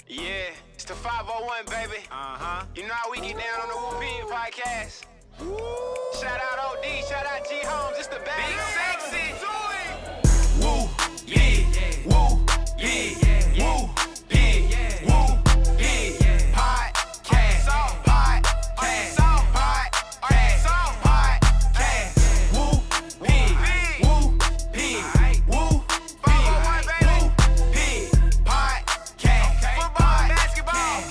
Yeah, it's the 501, baby. You know how we get down on the Whoopin' podcast. Shout out OD, shout out G Holmes, it's the bad Big Sexy. Woo, yeah, woo, yeah, woo, yeah, woo, yeah, podcast, podcast, podcast, podcast, woo, pig, woo, pig, woo, 501, baby, pig, podcast, football, basketball,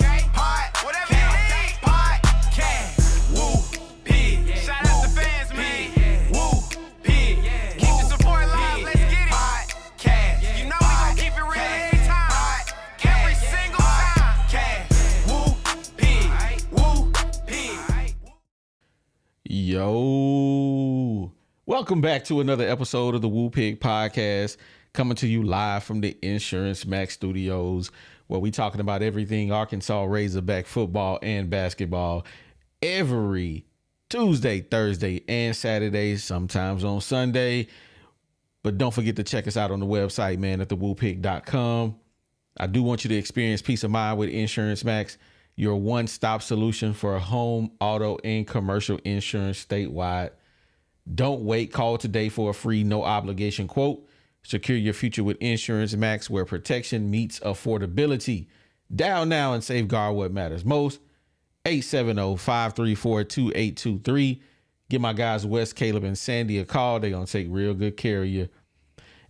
whatever you need, podcast, woo, pig, shout out to fans, man, woo, pig, keep the support live, let's get it, podcast, you know we gon' keep it real every time, every single time, podcast, woo, pig, woo, pig. Yo, welcome back to another episode of the Woo Pig Podcast, coming to you live from the Insurance Max Studios, where we talking about everything Arkansas Razorback football and basketball every Tuesday, Thursday, and Saturday, sometimes on Sunday. But don't forget to check us out on the website, man, at thewoopig.com. I do want you to experience peace of mind with Insurance Max, your one-stop solution for home, auto, and commercial insurance statewide. Don't wait. Call today for a free, no-obligation quote. Secure your future with Insurance Max, where protection meets affordability. Dial now and safeguard what matters most. 870-534-2823. Give my guys Wes, Caleb, and Sandy a call. They're going to take real good care of you.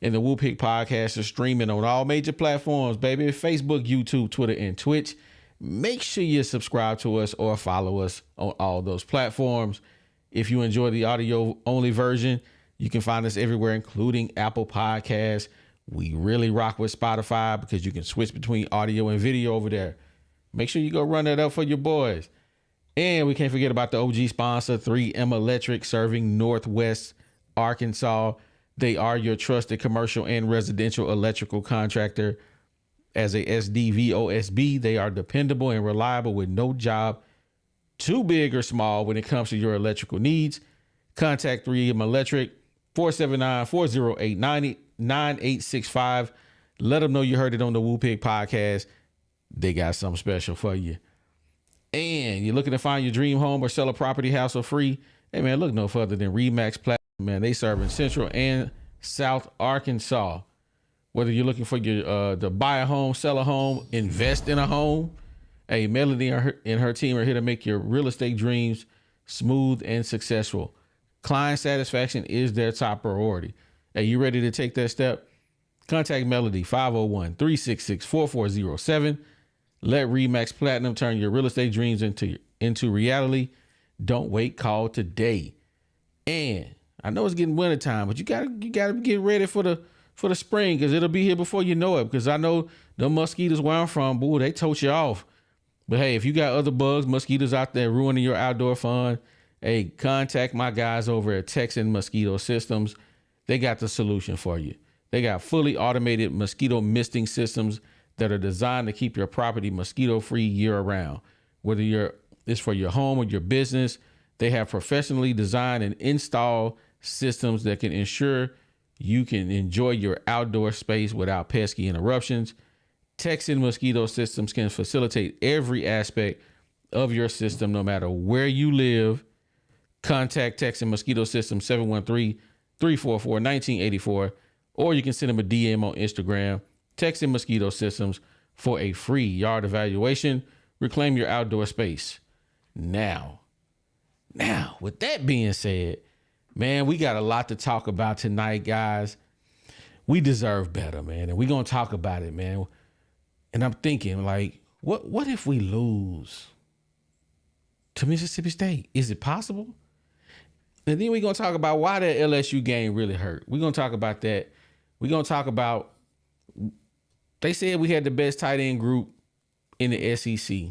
And the Woo Pig Podcast is streaming on all major platforms, baby. Facebook, YouTube, Twitter, and Twitch. Make sure you subscribe to us or follow us on all those platforms. If you enjoy the audio-only version, you can find us everywhere, including Apple Podcasts. We really rock with Spotify because you can switch between audio and video over there. Make sure you go run that up for your boys. And we can't forget about the OG sponsor, 3M Electric, serving Northwest Arkansas. They are your trusted commercial and residential electrical contractor. As a SDVOSB, they are dependable and reliable with no job too big or small when it comes to your electrical needs. Contact 3M Electric, 479-408-9865. Let them know you heard it on the Woo Pig Podcast. They got something special for you. And you're looking to find your dream home or sell a property, house, or free? Hey, man, look no further than Remax Platinum. Man, they serve in Central and South Arkansas. Whether you're looking for your to buy a home, sell a home, invest in a home, hey, Melody and her team are here to make your real estate dreams smooth and successful. Client satisfaction is their top priority. Hey, you ready to take that step? Contact Melody, 501-366-4407. Let Remax Platinum turn your real estate dreams into reality. Don't wait, call today. And I know it's getting winter time, but you gotta get ready for the spring, because it'll be here before you know it. Because I know the mosquitoes where I'm from, boy, they tote you off. But hey, if you got other bugs, mosquitoes out there ruining your outdoor fun, hey, contact my guys over at Texan Mosquito Systems. They got the solution for you. They got fully automated mosquito misting systems that are designed to keep your property mosquito-free year-round. Whether it's for your home or your business, they have professionally designed and installed systems that can ensure you can enjoy your outdoor space without pesky interruptions. Texan Mosquito Systems can facilitate every aspect of your system, no matter where you live. Contact Texan Mosquito Systems, 713-344-1984, or you can send them a DM on Instagram, Texan Mosquito Systems, for a free yard evaluation. Reclaim your outdoor space. Now, with that being said, man, we got a lot to talk about tonight, guys. We deserve better, man, and we're going to talk about it, man. And I'm thinking, like, what if we lose to Mississippi State? Is it possible? And then we're going to talk about why that LSU game really hurt. We're going to talk about that. We're going to talk about, they said we had the best tight end group in the SEC.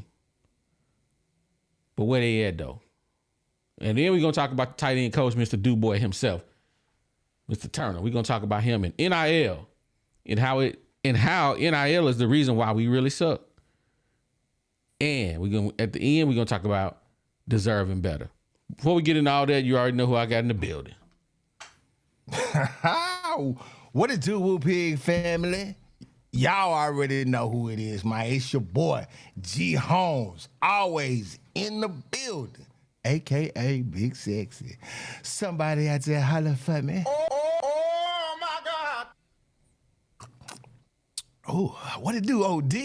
But where they at, though? And then we're going to talk about the tight end coach, Mr. DuBois himself, Mr. Turner. We're going to talk about him and NIL and how NIL is the reason why we really suck. And at the end, we're going to talk about deserving better. Before we get into all that, you already know who I got in the building. What it do, Woo Pig family? Y'all already know who it is, man. It's your boy, G Holmes, always in the building, a.k.a. Big Sexy. Somebody out there holler for me. Oh my God. Oh, what it do, OD?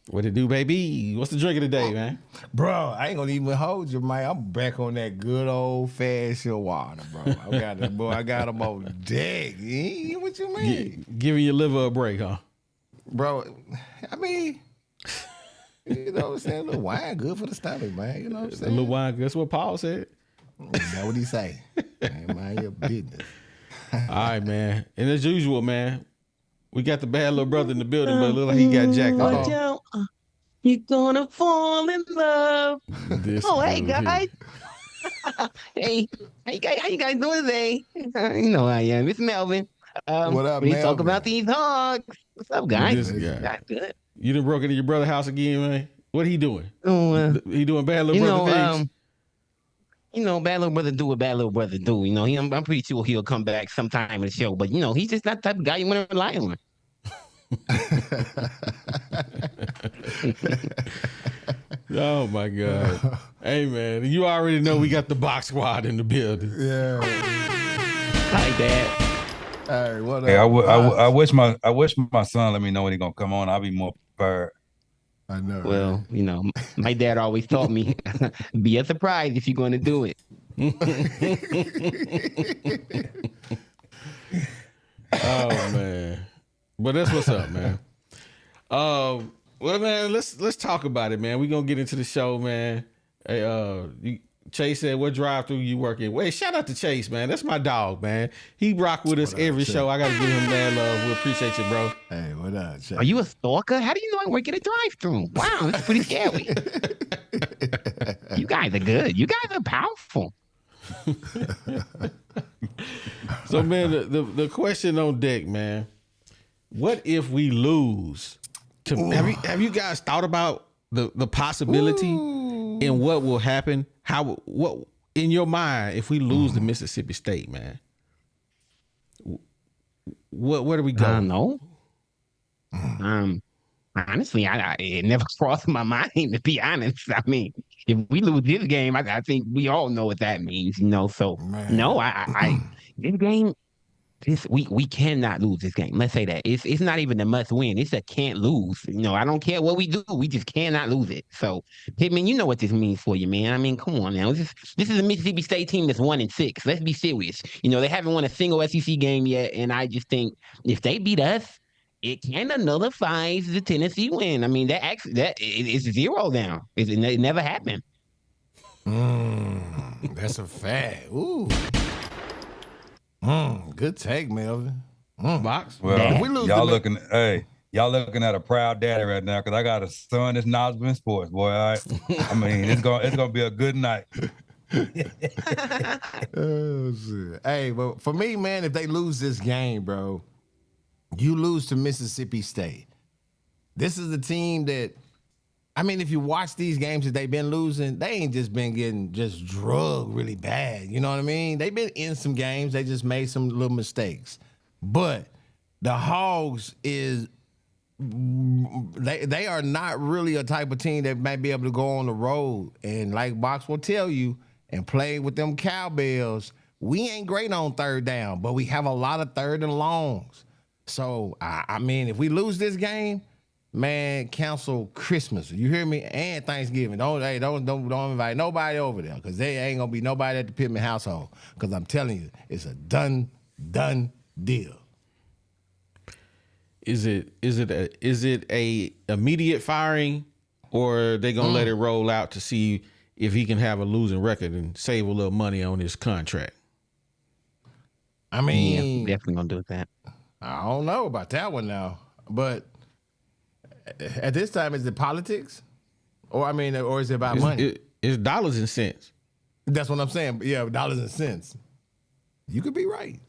What it do, baby? What's the drink of the day, man? Bro, I ain't gonna even hold you, man. I'm back on that good old fashioned water, bro. I got them on deck. What you mean? Giving your liver a break, huh? Bro, I mean, you know what I'm saying? A little wine good for the stomach, man. You know what I'm A saying? little wine. That's what Paul said. That's what he say. Man, mind your business. All right, man. And as usual, man, we got the bad little brother in the building, but it look like he got jacked Watch up. out. You're gonna fall in love. Hey dude guys. Hey, how you guys doing today? You know I am. It's Melvin. What up, we talk Melvin? about these hogs. What's up, guys? This guy. Not good. You done broke into your brother's house again, man? What he doing? Oh, He doing bad little brother things? Bad little brother do what bad little brother do. You know, I'm pretty sure he'll come back sometime in the show. But you know, he's just not the type of guy you want to rely on. Oh my God. Hey man, you already know we got the box squad in the building. Yeah. Hi, Dad. Hey, what up? Hey, I wish my son let me know when he gonna come on. I'll be more prepared. I know. Well, you know, my dad always taught me, be a surprise if you're going to do it. Oh man. But that's what's up, man. Well, man, let's talk about it, man. We're gonna get into the show, man. Hey, Chase said, what drive-through you working? Wait, shout out to Chase, man. That's my dog, man. He rock with us every show. I gotta give him mad love. We appreciate you, bro. Hey, what up, Chase? Are you a stalker? How do you know I work at a drive-through? Wow, that's pretty scary. You guys are good. You guys are powerful. So, man, the question on deck, man. What if we lose? Have you guys thought about the possibility and what will happen? What in your mind if we lose to Mississippi State, man? Where do we go? I don't know. Honestly, it never crossed my mind, to be honest. I mean, if we lose this game, I think we all know what that means, you know. So no, I this game, we cannot lose this game. Let's say that it's not even a must win. It's a can't lose. You know, I don't care what we do, we just cannot lose it. So Pittman, you know what this means for you, man. I mean, come on now. This is a Mississippi State team that's 1-6. Let's be serious. You know, they haven't won a single SEC game yet, and I just think if they beat us, it kind of nullifies the Tennessee win. I mean, it's 0 now. It never happened. That's a fact. Ooh. Good take, Melvin. Box? Well, If we lose y'all to- looking at a proud daddy right now because I got a son that's knowledgeable in sports, boy. All right? I mean, it's gonna be a good night. Oh, shit. Hey, but for me, man, if they lose this game, bro, you lose to Mississippi State. This is the team that, I mean, if you watch these games that they've been losing, they ain't just been getting just drugged really bad. You know what I mean? They've been in some games. They just made some little mistakes. But the Hogs they are not really a type of team that might be able to go on the road. And like Box will tell you, and play with them cowbells, we ain't great on third down, but we have a lot of third and longs. So, I mean, if we lose this game, man, cancel Christmas. You hear me? And Thanksgiving. Don't invite nobody over there because there ain't gonna be nobody at the Pittman household. Because I'm telling you, it's a done deal. Is it a immediate firing, or they gonna let it roll out to see if he can have a losing record and save a little money on his contract? I mean, Yeah, definitely gonna do that. I don't know about that one now, but at this time, is it politics, or is it about money? It's dollars and cents. That's what I'm saying. Yeah, dollars and cents. You could be right.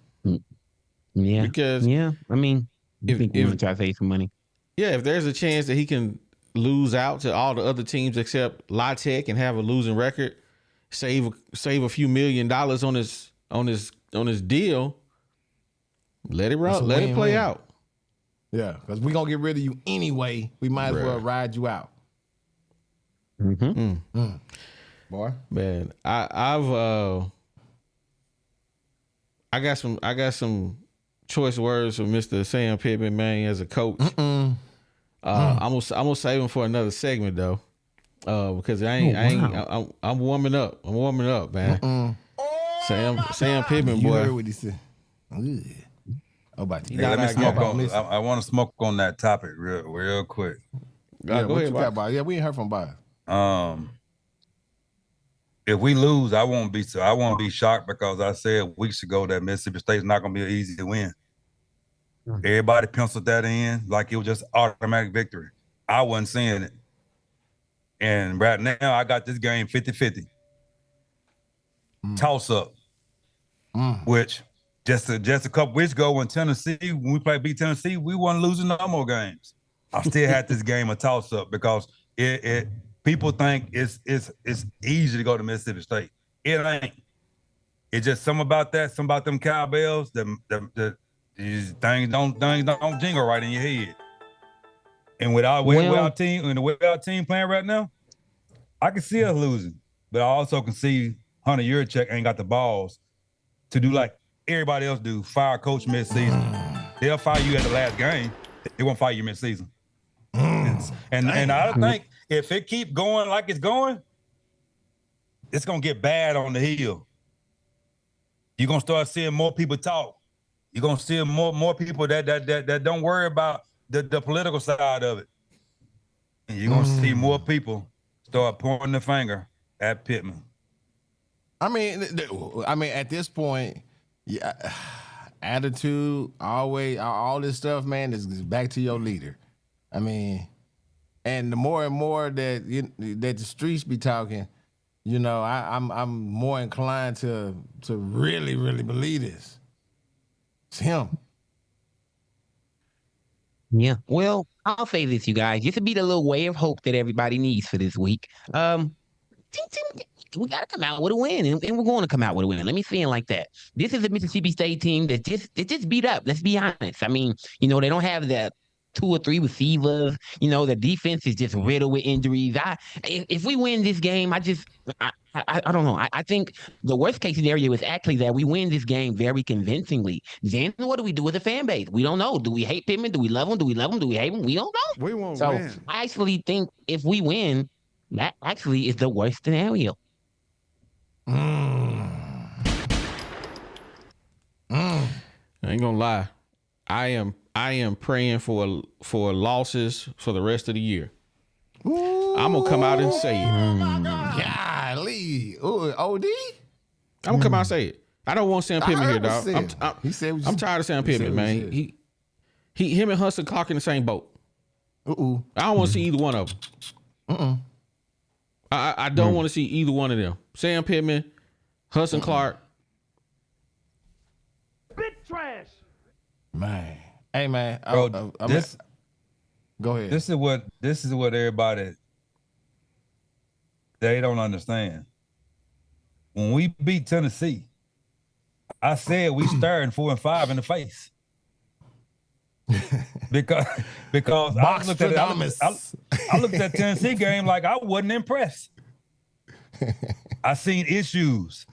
Yeah, Because I mean, I if- think we're gonna try to save some money. Yeah, if there's a chance that he can lose out to all the other teams except La Tech and have a losing record, save a few $1 million on his deal, let it run, let it play out. Yeah, because we're gonna get rid of you anyway. We might as well ride you out. Boy. Man, I got some choice words from Mr. Sam Pittman, man, as a coach. I'm gonna save him for another segment though. Because I'm warming up. I'm warming up, man. Sam Pittman, boy. You heard what he said. Oh, about Hey, let me smoke on. I want to smoke on that topic real quick. Go ahead, Bob. Yeah, we ain't heard from Bob. If we lose, I won't be shocked because I said weeks ago that Mississippi State's not gonna be an easy win. Everybody penciled that in like it was just automatic victory. I wasn't seeing it. And right now I got this game 50-50. Toss up. Which just a couple weeks ago when we beat Tennessee, we weren't losing no more games. I still had this game a toss up because it people think it's easy to go to Mississippi State. It ain't. It's just something about them cowbells. These things don't jingle right in your head. And with our team playing right now, I can see us losing, but I also can see Hunter Yurachek ain't got the balls to do like everybody else do. Fire coach mid-season. They'll fire you at the last game. They won't fire you mid-season. And I think if it keep going like it's going, it's gonna get bad on the hill. You're gonna start seeing more people talk. You're gonna see more people that don't worry about the political side of it. And you're gonna see more people start pointing the finger at Pittman. I mean, at this point, yeah, attitude, always, all this stuff, man, is back to your leader. I mean, and the more and more that the streets be talking, I'm more inclined to really, really believe this. It's him. Yeah. Well, I'll say this, you guys, just to be the little way of hope that everybody needs for this week. We got to come out with a win, and we're going to come out with a win. Let me say it like that. This is a Mississippi State team that just beat up. Let's be honest. I mean, they don't have that 2 or 3 receivers. The defense is just riddled with injuries. If we win this game, I don't know. I think the worst case scenario is actually that we win this game very convincingly. Then what do we do as a fan base? We don't know. Do we hate Pittman? Do we love him? Do we love him? Do we hate him? We don't know. We won't so win. I actually think if we win, that actually is the worst scenario. I ain't gonna lie. I am praying for losses for the rest of the year. I'm gonna come out and say it. Golly. Ooh, OD? I'm gonna come out and say it. I don't want Sam Pittman here, dog. I'm tired of Sam Pittman, man. Him and Hudson Clark in the same boat. I don't want to see either one of them. I don't want to see either one of them. Sam Pittman, Hudson Clark. Big trash. Man. Hey, man. Bro, go ahead. This is what everybody, they don't understand. When we beat Tennessee, I said we starting 4-5 in the face. because I looked at Tennessee game like I wasn't impressed. I seen issues,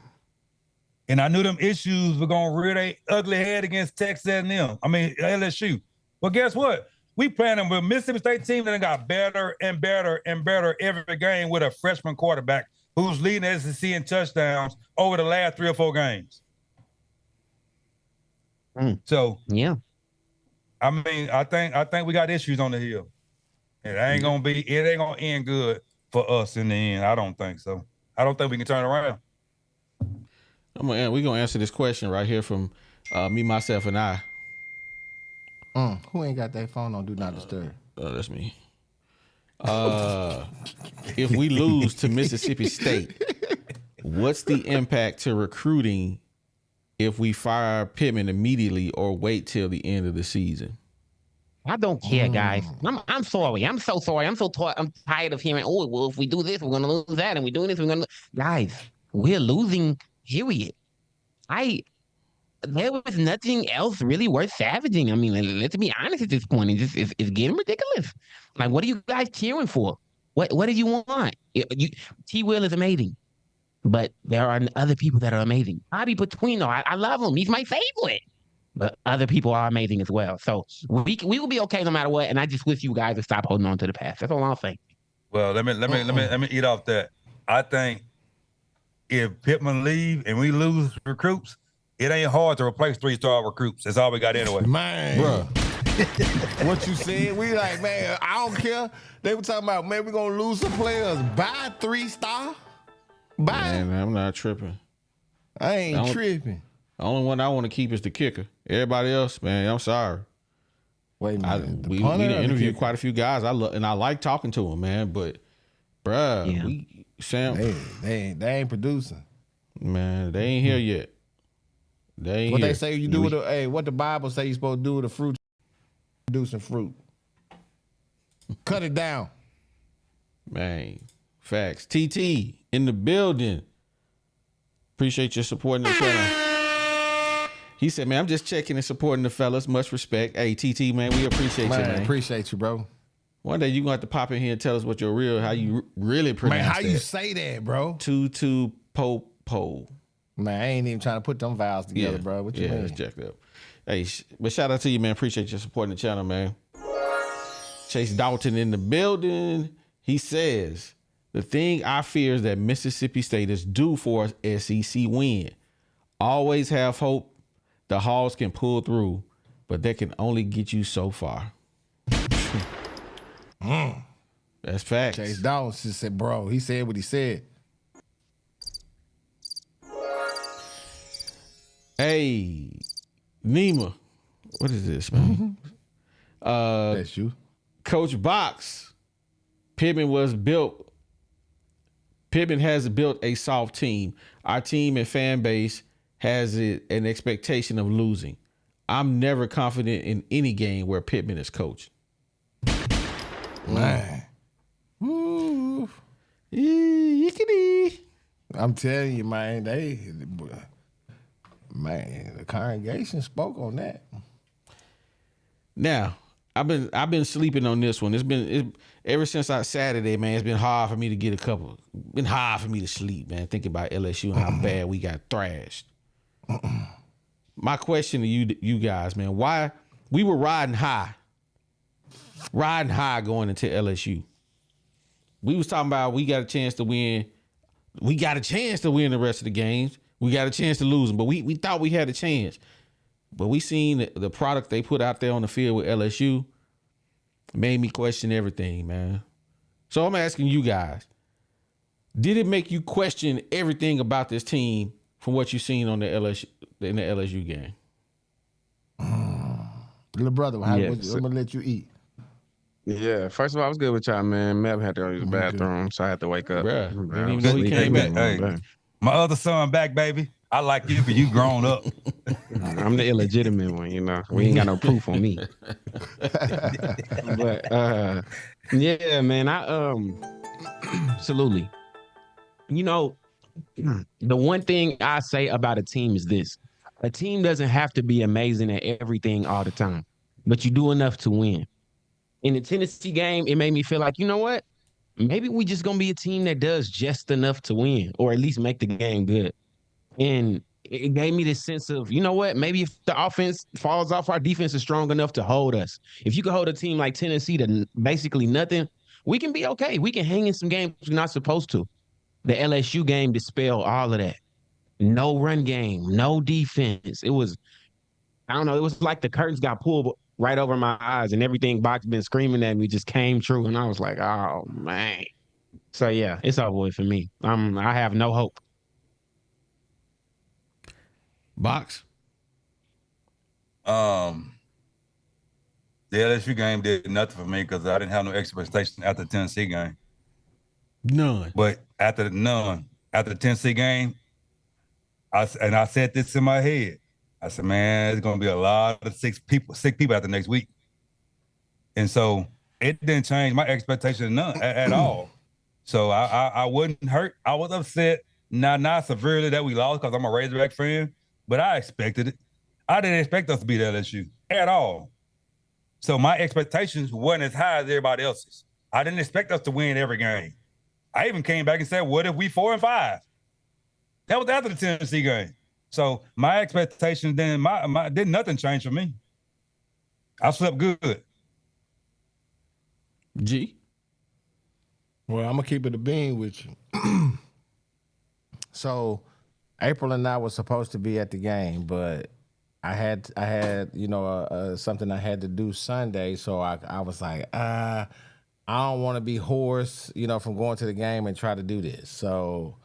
and I knew them issues were gonna rear their ugly head against Texan and LSU. Well, guess what? We playing them with Mississippi State team that got better and better and better every game with a freshman quarterback who's leading the SEC in touchdowns over the last 3 or 4 games. So yeah. I mean, I think we got issues on the hill. It ain't gonna end good for us in the end. I don't think so. I don't think we can turn around. We're gonna answer this question right here from me, myself, and I. Who ain't got that phone on Do Not Disturb? That's me. If we lose to Mississippi State, what's the impact to recruiting if we fire Pittman immediately or wait till the end of the season? I don't care, guys. I'm sorry. I'm so sorry. I'm tired of hearing, well, if we do this, we're going to lose that. And we do this, we're going to... Guys, we're losing, period. there was nothing else really worth savaging. I mean, let's be honest at this point. It's getting ridiculous. Like, what are you guys cheering for? What do you want? T. Will is amazing, but there are other people that are amazing. Bobby Petrino, I love him. He's my favorite. But other people are amazing as well. So we will be okay no matter what. And I just wish you guys to stop holding on to the past. That's all I'll say. Well, let me eat off that. I think if Pittman leave and we lose recruits, it ain't hard to replace 3-star recruits. That's all we got anyway. Man, Bruh. what you said? We like, man, I don't care. They were talking about, man, we're gonna lose some players. Buy 3-star. Buy. Man, I'm not tripping. I ain't tripping. The only one I want to keep is the kicker. Everybody else, man, I'm sorry. Wait a minute. We done interviewed quite a few guys. I like talking to them, man. But, bruh, Sam, they ain't producing. Man, they ain't here yet. They ain't what here. they say you do with what the Bible say you supposed to do with the fruit, producing fruit. Cut it down. Man, facts. TT in the building. Appreciate your supporting the channel. He said, man, I'm just checking and supporting the fellas. Much respect. Hey, TT, man, we appreciate you, man. Appreciate you, bro. One day you're going to have to pop in here and tell us what your how you really pronounce man, how that. you say that, bro? Tutu po. Man, I ain't even trying to put them vowels together, bro. What you mean? It's jacked up. Hey, but shout out to you, man. Appreciate you supporting the channel, man. Chase Dalton in the building. He says, the thing I fear is that Mississippi State is due for an SEC win. Always have hope the Hogs can pull through, but that can only get you so far. That's facts. Chase Dalton just said, bro, he said what he said. Hey, Nima. What is this, man? That's you. Coach Box. Pittman has built a soft team. Our team and fan base has an expectation of losing. I'm never confident in any game where Pittman is coached. Man. Ooh. Yickety. I'm telling you, man, the congregation spoke on that. Now, I've been sleeping on this one. It's ever since Saturday, man. It's been hard for me to get been hard for me to sleep, man. Thinking about LSU and how bad we got thrashed. My question to you guys, man, why we were riding high going into LSU. We was talking about we got a chance to win. We got a chance to win the rest of the games. We got a chance to lose them, but we thought we had a chance. But we seen the product they put out there on the field with LSU made me question everything, man. So I'm asking you guys, did it make you question everything about this team from what you seen on in the LSU game? Little brother, I'm gonna let you eat. Yeah, first of all, I was good with y'all, man. Mel had to go to the bathroom, so I had to wake up. Bruh, didn't even know he came back. Hey, my other son back, baby. I like you, but you grown up. I'm the illegitimate one, you know. We ain't got no proof on me. But yeah, man, I absolutely. You know, the one thing I say about a team is this. A team doesn't have to be amazing at everything all the time, but you do enough to win. In the Tennessee game, it made me feel like, you know what? Maybe we just gonna be a team that does just enough to win, or at least make the game good. And it gave me this sense of, you know what? Maybe if the offense falls off, our defense is strong enough to hold us. If you can hold a team like Tennessee to basically nothing, we can be okay. We can hang in some games we're not supposed to. The LSU game dispelled all of that. No run game, no defense. It was, I don't know, it was like the curtains got pulled right over my eyes and everything Box been screaming at me just came true. And I was like, oh, man. So, yeah, it's over with for me. I have no hope. Box? The LSU game did nothing for me because I didn't have no expectation after the Tennessee game. None. But after the Tennessee game, I said this in my head. I said, man, there's gonna be a lot of sick people after next week. And so it didn't change my expectation at all. So I wasn't hurt. I was upset, not severely that we lost because I'm a Razorback fan, but I expected it. I didn't expect us to beat LSU at all. So my expectations wasn't as high as everybody else's. I didn't expect us to win every game. I even came back and said, what if we 4-5? That was after the Tennessee game. So my expectations then didn't nothing change for me. I slept good. G. Well, I'm gonna keep it a bean with you. So April and I were supposed to be at the game, but I had something I had to do Sunday, so I was like, I don't want to be hoarse, from going to the game and try to do this. So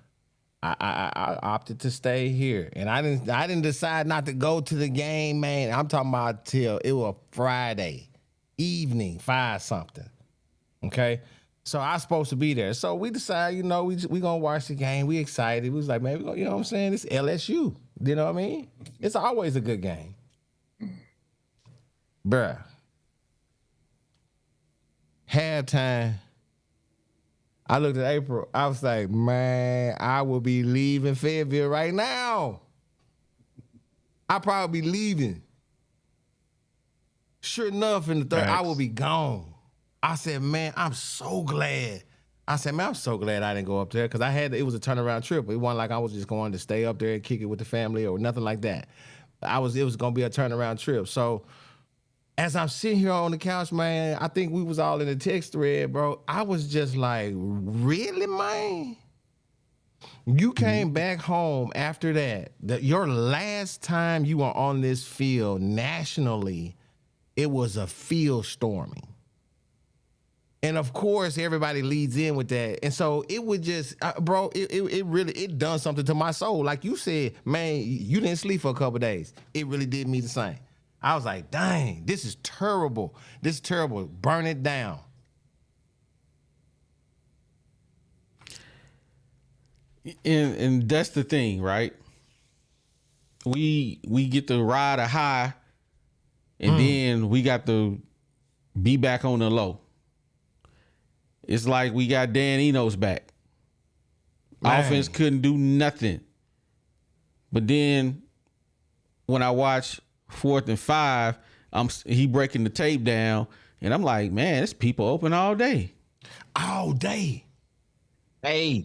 I opted to stay here, and I didn't decide not to go to the game, man. I'm talking about till it was Friday evening, 5-something. Okay. So I was supposed to be there. So we decided, we gonna watch the game. We excited. We was like, man, we gonna, what I'm saying? It's LSU. You know what I mean? It's always a good game. Bruh. Halftime. I looked at April. I was like, man, I will be leaving Fayetteville right now. I'll probably be leaving. Sure enough, in the third, I will be gone. I said, man, I'm so glad. I'm so glad I didn't go up there because it was a turnaround trip. It wasn't like I was just going to stay up there and kick it with the family or nothing like that. It was going to be a turnaround trip. So as I'm sitting here on the couch, man, I think we was all in the text thread, bro. I was just like, really, man? You came back home after that. Your last time you were on this field nationally, it was a field storming. And of course, everybody leads in with that. And so it would just, bro, it really done something to my soul. Like you said, man, you didn't sleep for a couple of days. It really did me the same. I was like, dang, this is terrible. This is terrible. Burn it down. And that's the thing, right? We get to ride a high, and then we got to be back on the low. It's like we got Dan Enos back. Man. Offense couldn't do nothing. But then when I watch 4th and 5, he breaking the tape down, and I'm like, man, it's people open all day. All day. Hey,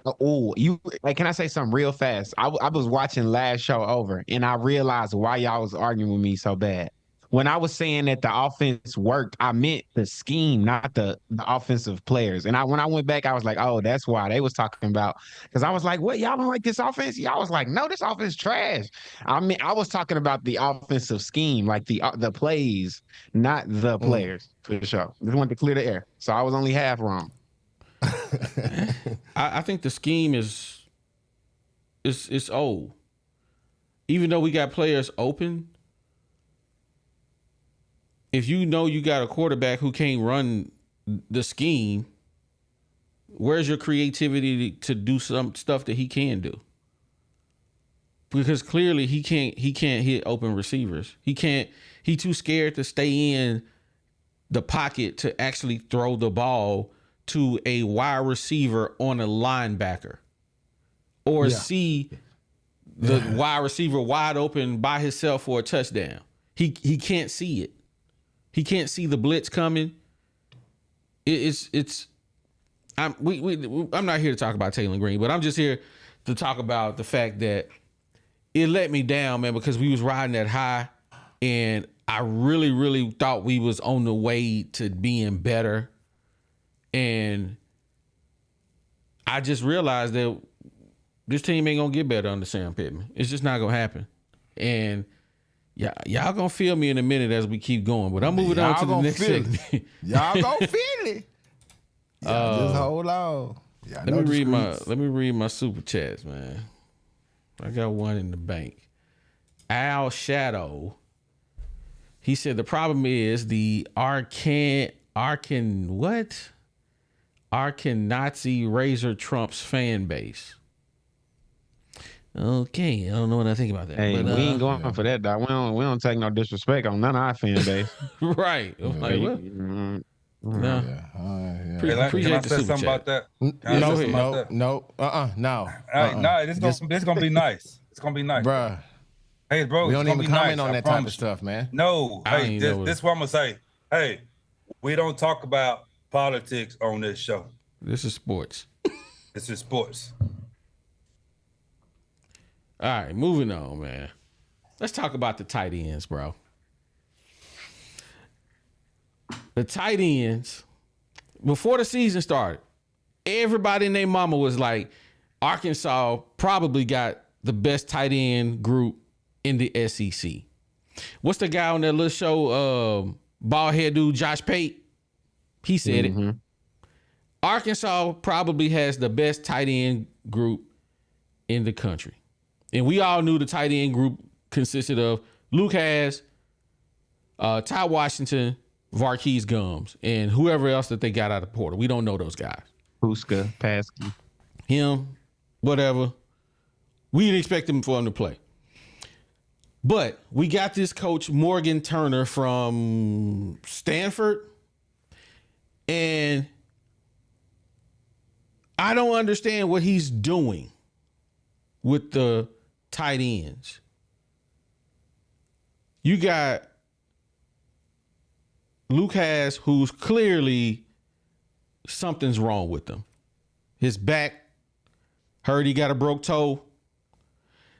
can I say something real fast? I was watching last show over, and I realized why y'all was arguing with me so bad. When I was saying that the offense worked, I meant the scheme, not the offensive players. And when I went back, I was like, oh, that's why they was talking about. Because I was like, what, y'all don't like this offense? Y'all was like, no, this offense is trash. I mean, I was talking about the offensive scheme, like the plays, not the players, for sure. Just wanted to clear the air. So I was only half wrong. I think the scheme is old. Even though we got players open, if you know you got a quarterback who can't run the scheme, where's your creativity to do some stuff that he can do? Because clearly he can't hit open receivers. He too scared to stay in the pocket to actually throw the ball to a wide receiver on a linebacker or see the wide receiver wide open by himself for a touchdown. He can't see it. He can't see the blitz coming. I'm not here to talk about Taylor Green, but I'm just here to talk about the fact that it let me down, man, because we was riding that high, and I really, really thought we was on the way to being better. And I just realized that this team ain't gonna get better under Sam Pittman. It's just not gonna happen. And y'all gonna feel me in a minute as we keep going, but I'm moving on to the next segment. Y'all gonna feel it. Just hold on. Let me read my super chats, man. I got one in the bank. Al Shadow. He said the problem is the Arkansas Razor Trumps fan base. Okay, I don't know what I think about that. Hey, but, we ain't going for that, dog. We don't take no disrespect on none of our fan base. Right. Like, what? No. Appreciate can I say something about that? No. No, it's gonna be nice. It's gonna be nice. Bruh. Hey, bro, We it's don't gonna even be comment nice, on I that type of promise you. stuff, man. No, I don't hey, even know this is what I'm gonna say. Hey, we don't talk about politics on this show. This is sports. This is sports. All right, moving on, man. Let's talk about the tight ends, bro. The tight ends, before the season started, everybody and their mama was like, Arkansas probably got the best tight end group in the SEC. What's the guy on that little show, bald head dude, Josh Pate? He said it. Arkansas probably has the best tight end group in the country. And we all knew the tight end group consisted of Luke Hasz, Ty Washington, Varkey's Gums, and whoever else that they got out of Porter. We don't know those guys. Puska, Paskey. Him, whatever. We didn't expect him for him to play. But we got this coach, Morgan Turner from Stanford. And I don't understand what he's doing with the tight ends. You got Luke Hasz, who's clearly something's wrong with him. His back, heard he got a broke toe.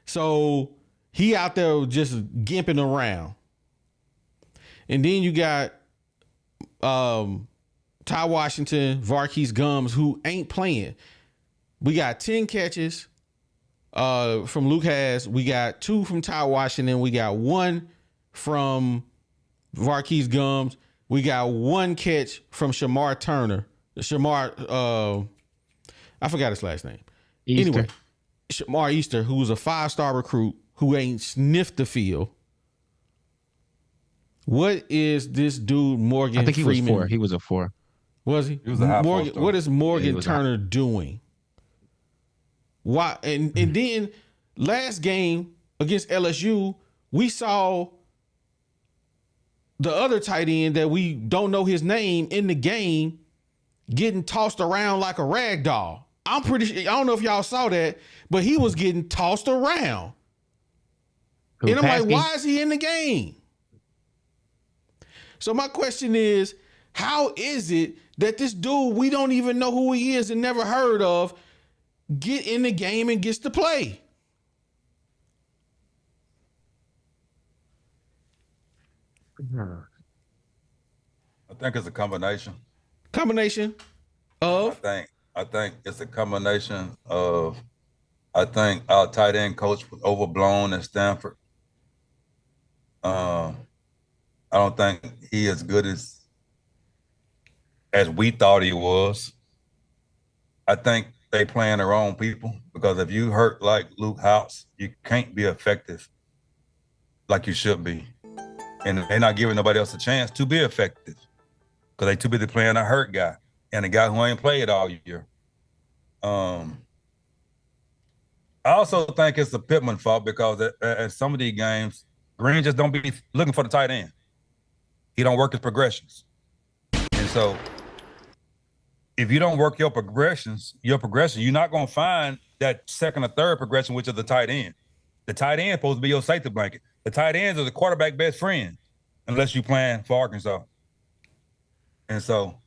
So he out there just gimping around. And then you got Ty Washington, Varkey's Gums, who ain't playing. We got 10 catches from Luke Hasz. We got 2 from Ty Washington. We got 1 from Varkey's Gums. We got 1 catch from Shamar Turner. Shamar, I forgot his last name. Easter. Anyway, Shamar Easter, who was a 5-star recruit who ain't sniffed the field. What is this dude, Morgan I think he Freeman? was 4. He was a 4. Was he? He was a high Morgan, four-star. what is Morgan was Turner doing? Why? And then last game against LSU, we saw the other tight end that we don't know his name in the game getting tossed around like a rag doll. I'm pretty sure, I don't know if y'all saw that, but he was getting tossed around. Who, And I'm like, Paskey? why is he in the game? So my question is, how is it that this dude, we don't even know who he is and never heard of, get in the game and gets to play? I think it's a combination. Combination of I think it's a combination of. I think our tight end coach was overblown at Stanford. I don't think he as good as we thought he was. I think they playing their own people, because if you hurt like Luke Hasz, you can't be effective like you should be. And they're not giving nobody else a chance to be effective because they too busy playing a hurt guy and a guy who ain't played all year. I also think it's the Pittman fault, because at some of these games, Green just don't be looking for the tight end. He don't work his progressions. And so if you don't work your progression, you're not going to find that second or third progression, which is the tight end. The tight end is supposed to be your safety blanket. The tight ends are the quarterback best friend, unless you're playing for Arkansas. And so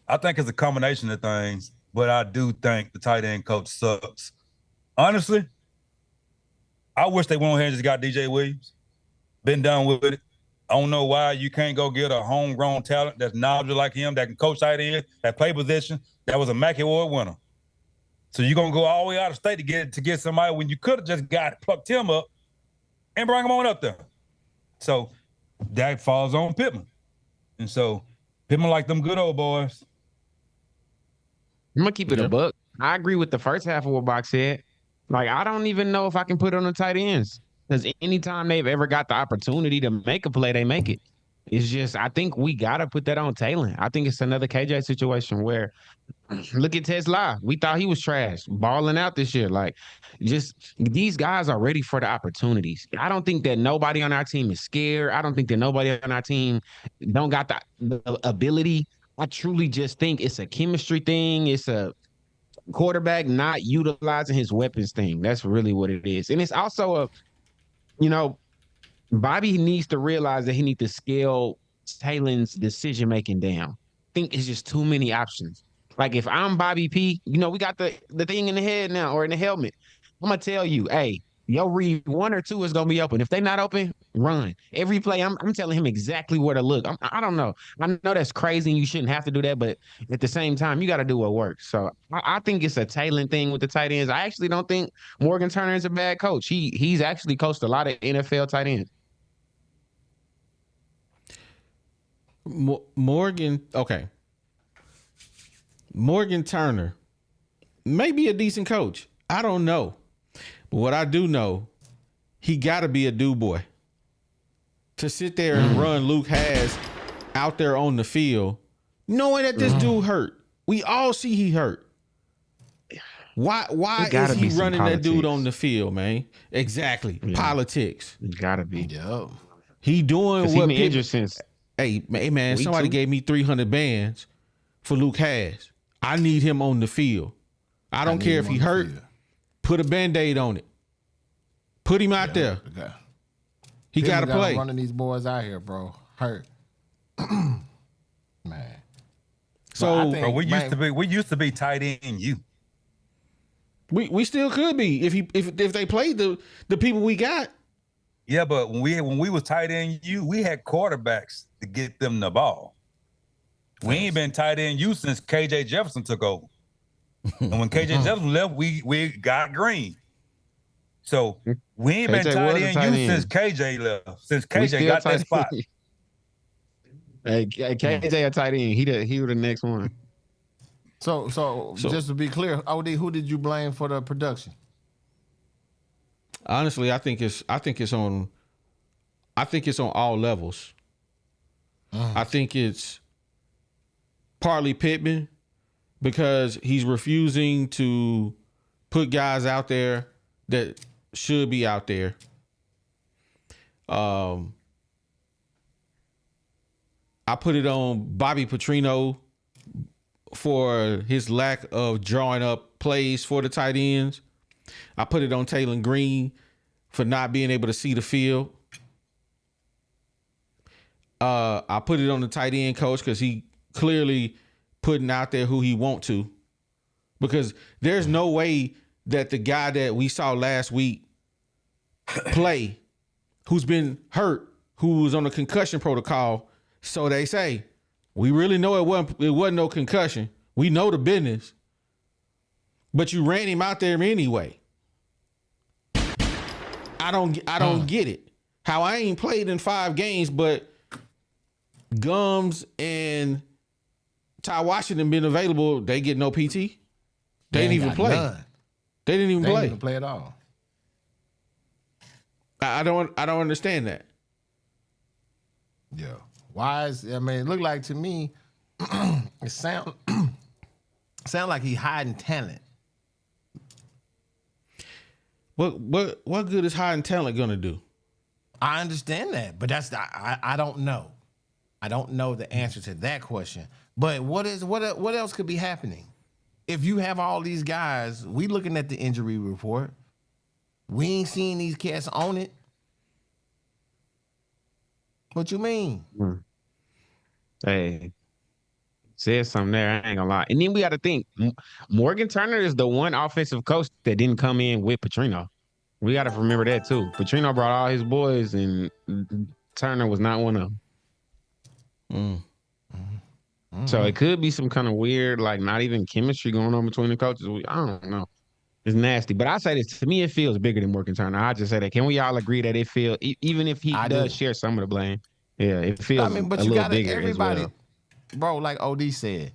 I think it's a combination of things, but I do think the tight end coach sucks. Honestly, I wish they went ahead and just got DJ Williams. Been done with it. I don't know why you can't go get a homegrown talent that's knowledgeable like him, that can coach tight end, that play position, that was a Mackey Award winner. So you're gonna go all the way out of state to get somebody when you could have just plucked him up and bring him on up there. So that falls on Pittman. And so Pittman like them good old boys. I'm gonna keep it a buck. I agree with the first half of what Bach said. Like, I don't even know if I can put it on the tight ends, because anytime they've ever got the opportunity to make a play, they make it. It's just, I think we gotta put that on Taylor. I think it's another KJ situation where, look at Tesla. We thought he was trash, balling out this year. Like, just these guys are ready for the opportunities. I don't think that nobody on our team is scared. I don't think that nobody on our team don't got the ability. I truly just think it's a chemistry thing. It's a quarterback not utilizing his weapons thing. That's really what it is. And it's also Bobby needs to realize that he needs to scale Talen's decision making down. I think it's just too many options. Like if I'm Bobby P, we got the thing in the head now or in the helmet. I'm gonna tell you, hey, your read 1 or 2 is gonna be open. If they not open, run. Every play, I'm telling him exactly where to look. I don't know. I know that's crazy and you shouldn't have to do that, but at the same time, you got to do what works. So I think it's a Talent thing with the tight ends. I actually don't think Morgan Turner is a bad coach. He's actually coached a lot of NFL tight ends. Morgan Turner may be a decent coach. I don't know. But what I do know, he got to be a do boy. To sit there and run Luke Hasz out there on the field, knowing that this dude hurt. We all see he hurt. Why is he running that dude on the field, man? Exactly. Yeah. Politics. It gotta be. Yep. He doing what he injured since. Hey man, somebody gave me 300 bands for Luke Hasz. I need him on the field. I don't care if he hurt. Put a Band-Aid on it. Put him out there. Okay. He got to play. Running these boys out here, bro. Hurt. Man. So bro, we used to be tight end you. We still could be if they played the people we got. Yeah, but when we was tight end you, we had quarterbacks to get them the ball. We ain't been tight end you since KJ Jefferson took over. And when KJ Jefferson left, we got Green. So we ain't been tight end you since KJ left. Since KJ got that spot. Hey, KJ a tight end. He was the next one. So just to be clear, OD, who did you blame for the production? Honestly, I think it's on all levels. I think it's partly Pittman because he's refusing to put guys out there that should be out there. I put it on Bobby Petrino for his lack of drawing up plays for the tight ends. I put it on Taylor Green for not being able to see the field. I put it on the tight end coach because he clearly putting out there who he want to. Because there's no way that the guy that we saw last week play, who's been hurt, who was on the concussion protocol, so they say, we really know it wasn't no concussion. We know the business. But you ran him out there anyway. I don't get it. How I ain't played in 5 games, but Gums and Ty Washington been available, they get no PT. They didn't even play. None. They didn't even They play. didn't even play at all. I don't understand that. Yeah. Why is it look like to me it sound like he hiding talent. What good is hiding talent gonna do? I understand that, but I don't know. I don't know the answer to that question. But what else could be happening? If you have all these guys, we looking at the injury report. We ain't seeing these cats on it. What you mean? Hey, said something there. I ain't gonna lie. And then we got to think, Morgan Turner is the one offensive coach that didn't come in with Petrino. We got to remember that too. Petrino brought all his boys, and Turner was not one of them. So it could be some kind of weird, like not even chemistry going on between the coaches. I don't know. It's nasty. But I say this, to me, it feels bigger than Morgan Turner. I just say that. Can we all agree that it feels, even if he does share some of the blame, yeah, it feels but a you little gotta, bigger everybody, as well. Bro, like OD said,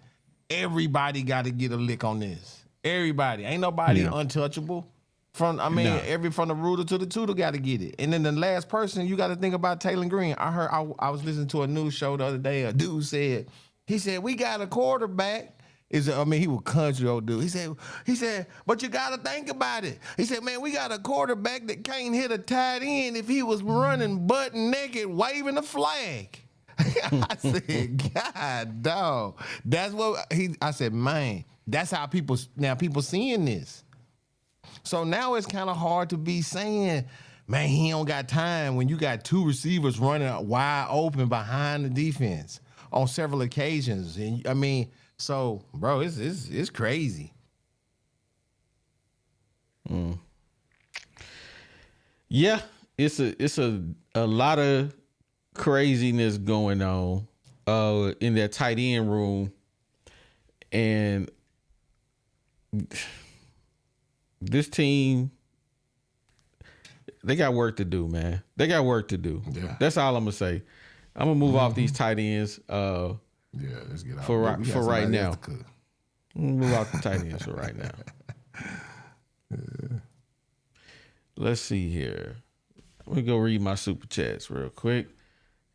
everybody got to get a lick on this. Everybody. Ain't nobody untouchable. From the rooter to the tutor got to get it. And then the last person, you got to think about Taylor Green. I was listening to a news show the other day. A dude said, we got a quarterback. He was country old dude. He said, but you got to think about it. He said, man, we got a quarterback that can't hit a tight end if he was running butt naked, waving a flag. I said, God, dog. That's what I said, man, that's how people seeing this. So now it's kind of hard to be saying, man, he don't got time when you got two receivers running wide open behind the defense on several occasions. And I mean, so bro, it's crazy. Yeah, it's a lot of craziness going on in that tight end room, and this team, they got work to do, man. They got work to do. Yeah. That's all I'm gonna say. I'm gonna move off these tight ends Yeah, let's get out for right now. Move off the tight ends for right now. Let's see here. Let me go read my super chats real quick,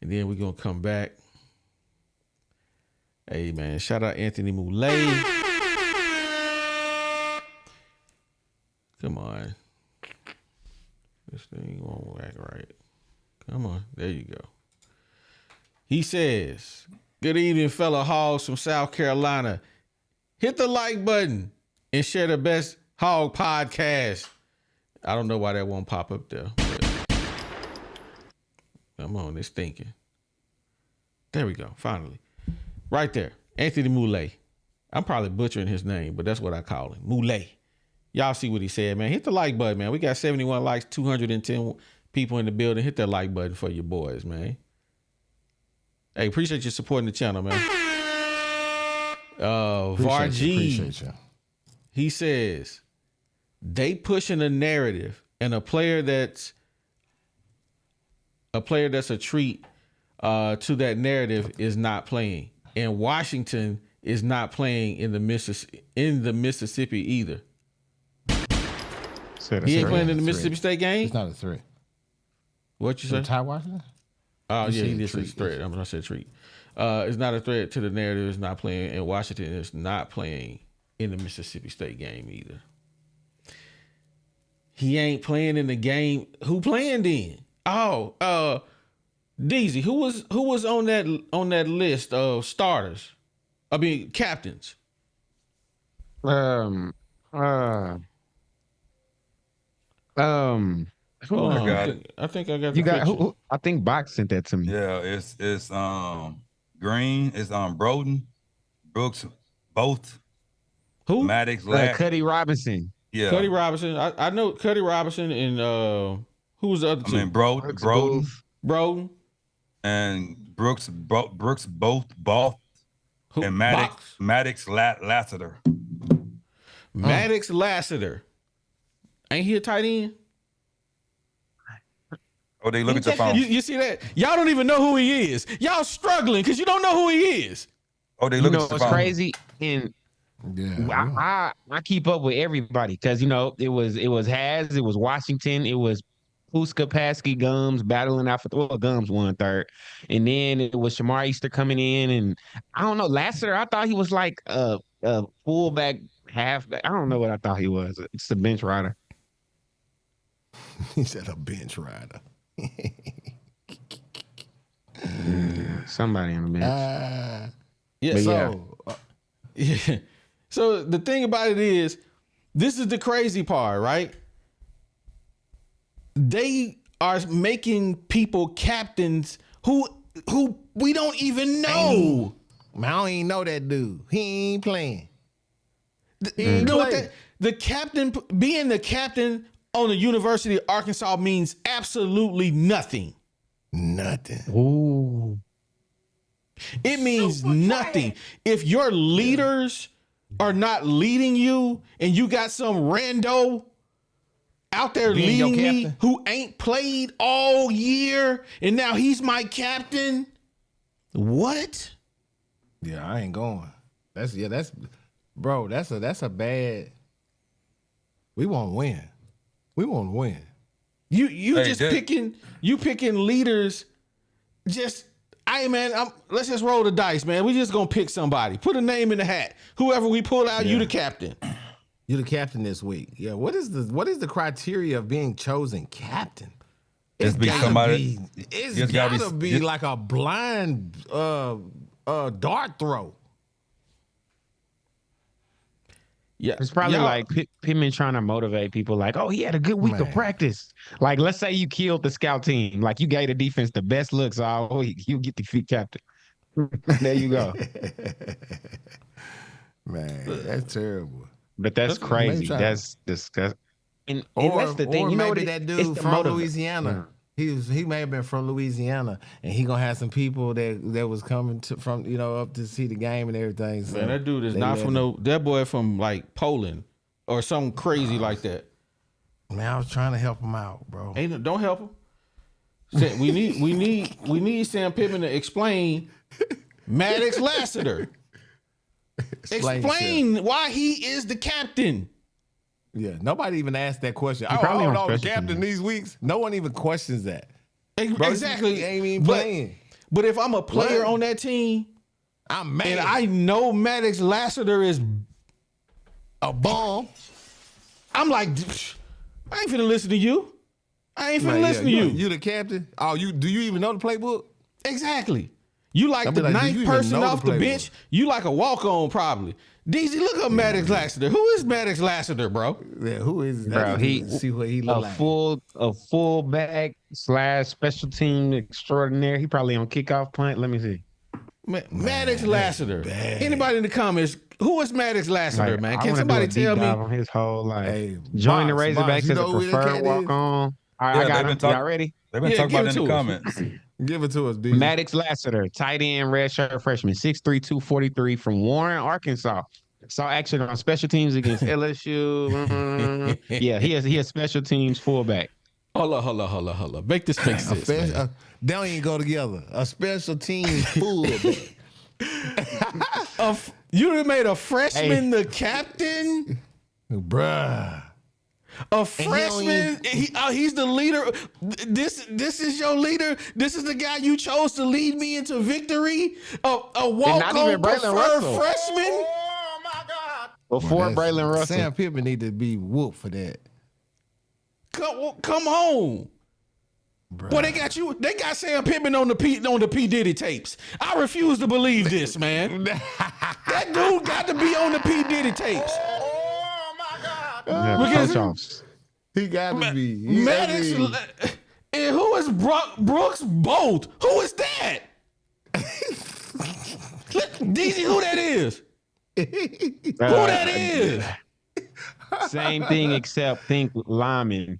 and then we're gonna come back. Hey man, shout out Anthony Moulay. Come on. This thing won't act right. Come on. There you go. He says, good evening, fellow Hogs from South Carolina. Hit the like button and share the best Hog podcast. I don't know why that won't pop up there. Come on, it's thinking. There we go. Finally. Right there. Anthony Moulay. I'm probably butchering his name, but that's what I call him. Moulay. Y'all see what he said, man. Hit the like button, man. We got 71 likes, 210 people in the building. Hit that like button for your boys, man. Hey, appreciate you supporting the channel, man. Vargy, you. he says, they pushing a narrative, and a player that's a treat to that narrative is not playing. And Washington is not playing in the Mississippi either. He ain't playing in the Mississippi State game? It's not a threat. What you say? Ty Washington? Oh, You yeah, he said did say treat. threat. I'm going to say treat. It's not a threat to the narrative. It's not playing. And Washington is not playing in the Mississippi State game either. He ain't playing in the game. Who playing then? Oh, DZ. Who was on that list of starters? I mean, captains. I got it. I think I got the You got picture. who? I think Box sent that to me. Yeah, it's Green, it's Broden, Brooks, both, Who? Maddox, Cuddy Robinson. yeah. Cuddy Robinson. I know Cuddy Robinson and who was the other two? Broden Broden. and Brooks both, Who? and Box? Maddox Lassiter. Maddox Lassiter. Ain't he a tight end? Oh, they look at your phone. You see that? Y'all don't even know who he is. Y'all struggling because you don't know who he is. Oh, they You look know at your what's phone. crazy? And Yeah. I keep up with everybody because it was Haz, it was Washington, it was Puska, Paskey, Gums battling out for Gums won third, and then it was Shamar Easter coming in, and I don't know Lassiter. I thought he was like a fullback, halfback. I don't know what I thought he was. It's a bench rider. He said a bench rider. Somebody on the bench. Yeah. But So, yeah. So the thing about it is, this is the crazy part, right? They are making people captains who we don't even know. Man, I don't even know that dude. He ain't playing. You know what? The captain, being the captain on the University of Arkansas means absolutely nothing. Nothing. Ooh. It means nothing. If your leaders are not leading you and you got some rando out there Being your leading me captain? who ain't played all year and now he's my captain, what? Yeah, I ain't going. That's bro, that's a bad. We won't win. We won't win. You Hey, just Jay. picking leaders. Just, hey man, let's just roll the dice, man. We just gonna pick somebody. Put a name in the hat. Whoever we pull out, you the captain. You're the captain this week. Yeah. What is the criteria of being chosen captain? Just be gotta somebody. It's just gotta be just- like a blind dart throw. Yeah, It's probably like Pittman trying to motivate people like, oh, he had a good week of practice. Like, let's say you killed the scout team. Like, you gave the defense the best looks all week. You get the feet captain. There you go. Man, that's terrible. But that's crazy. That's disgusting. And that's the thing. Or You know maybe what that dude from Louisiana. He may have been from Louisiana, and he gonna have some people that was coming from up to see the game and everything. So man, that dude is not from that boy from like Poland or something crazy like that. Man, I was trying to help him out, bro. Don't help him. We need Sam Pittman to explain Maddox Lassiter. Explain why he is the captain. Yeah, nobody even asked that question. The captain these weeks. No one even questions that. Bro, exactly. He ain't even playing. But if I'm a player on that team, I'm mad. And I know Maddox Lassiter is a bum. I'm like, I ain't finna listen to you. I ain't finna listen to you. You the captain? Oh, do you even know the playbook? Exactly. You like the ninth person off the bench. You like a walk-on probably. DZ, look up Maddox Lassiter. Who is Maddox Lassiter, bro? Yeah, who is that? Bro, see what he look like. A full back / special team extraordinaire. He probably on kickoff punt. Let me see. Maddox Lassiter. Anybody in the comments, who is Maddox Lassiter, man? Can somebody tell me? On his whole life. Hey, join the Razorbacks as a preferred walk-on. All right, I got him. Y'all ready? They've been talking about it in the comments. Give it to us, D. Maddox Lassiter, tight end, red shirt freshman, 6'3", 243 from Warren, Arkansas. Saw action on special teams against LSU. Yeah, he has special teams fullback. Hold on. Make this make sense. They don't even go together. A special team fullback. You made a freshman the captain? Bruh. A freshman, he's the leader. This is your leader. This is the guy you chose to lead me into victory. A walk-on preferred freshman. Oh my God! Before Braylon Russell, Sam Pittman need to be whooped for that. Come on. Boy, they got Sam Pittman on the P Diddy tapes. I refuse to believe this, man. That dude got to be on the P Diddy tapes. Because he got to be. Maddox, and who is Brooks Bolt? Who is that? DZ, who that is? Who that is? Same thing except think lineman.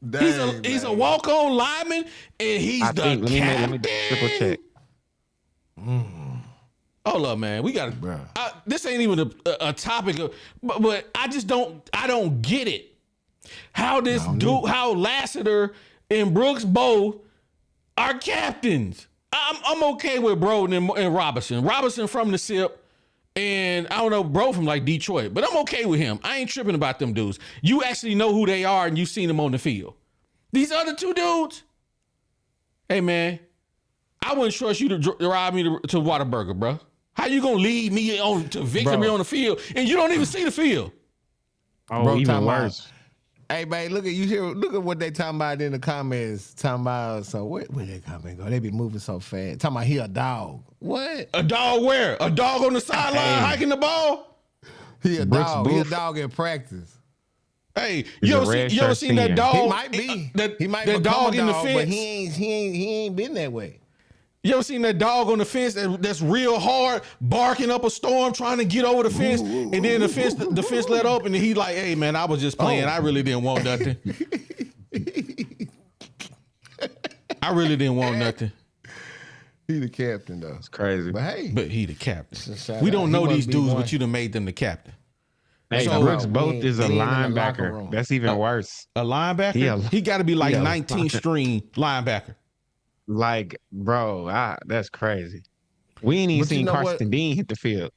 He's a walk-on lineman, and he's captain. Let me triple check. Hold up, man. We got to. This ain't even a topic, but I just don't get it. How how Lassiter and Brooks both are captains. I'm okay with Broden and Robinson. Robinson from the SIP, and I don't know, Bro from like Detroit, but I'm okay with him. I ain't tripping about them dudes. You actually know who they are, and you've seen them on the field. These other two dudes, hey man, I wouldn't trust you to drive me to Whataburger, bro. How you gonna lead me on to victory on the field and you don't even see the field? Oh, bro, even worse. Hey man, look at what they talking about in the comments. Talking about where they comment go? They be moving so fast. Talking about he a dog. What? A dog where? A dog on the sideline hiking the ball? He a dog. He a dog in practice. Hey, you ever seen that dog? He might be. He might be dog in the fence, but he ain't been that way. You ever seen that dog on the fence that's real hard, barking up a storm, trying to get over the fence, and then the fence let open, and he like, hey man, I was just playing. I really didn't want nothing. I really didn't want nothing. He the captain though. It's crazy. But he the captain. We don't know these dudes, but you done made them the captain. Hey, Brooks Both is a linebacker. That's even worse. A linebacker? Yeah. He got to be like 19th string linebacker. Like, bro, that's crazy. We ain't even seen Carson Dean hit the field.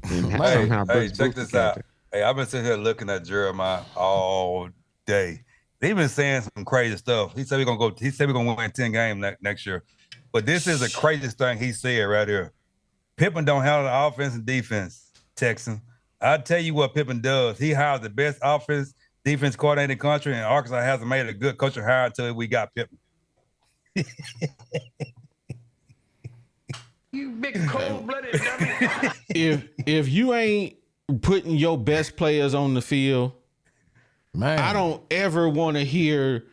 Hey, check this out. Hey, I've been sitting here looking at Jeremiah all day. They've been saying some crazy stuff. He said we're gonna win 10 games next year. But this is the craziest thing he said right here. Pittman don't handle the offense and defense, Texan. I'll tell you what Pittman does. He hires the best defense coordinator in the country, and Arkansas hasn't made a good coaching hire until we got Pittman. You big cold-blooded dummy. If you ain't putting your best players on the field. Man, I don't ever want to hear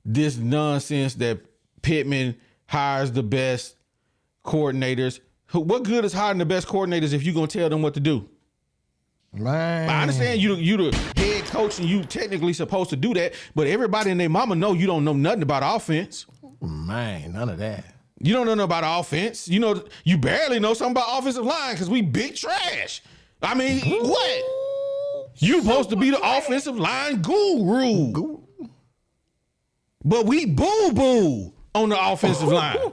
this nonsense that Pittman hires the best coordinators. What good is hiring the best coordinators if you're going to tell them what to do? Man, I understand you the head coach and you technically supposed to do that, but everybody and their mama know you don't know nothing about offense. Man, none of that. You don't know nothing about offense. You know, you barely know something about offensive line because we big trash. I mean, what? You supposed to be the offensive line guru. But we boo-boo on the offensive line. Oh,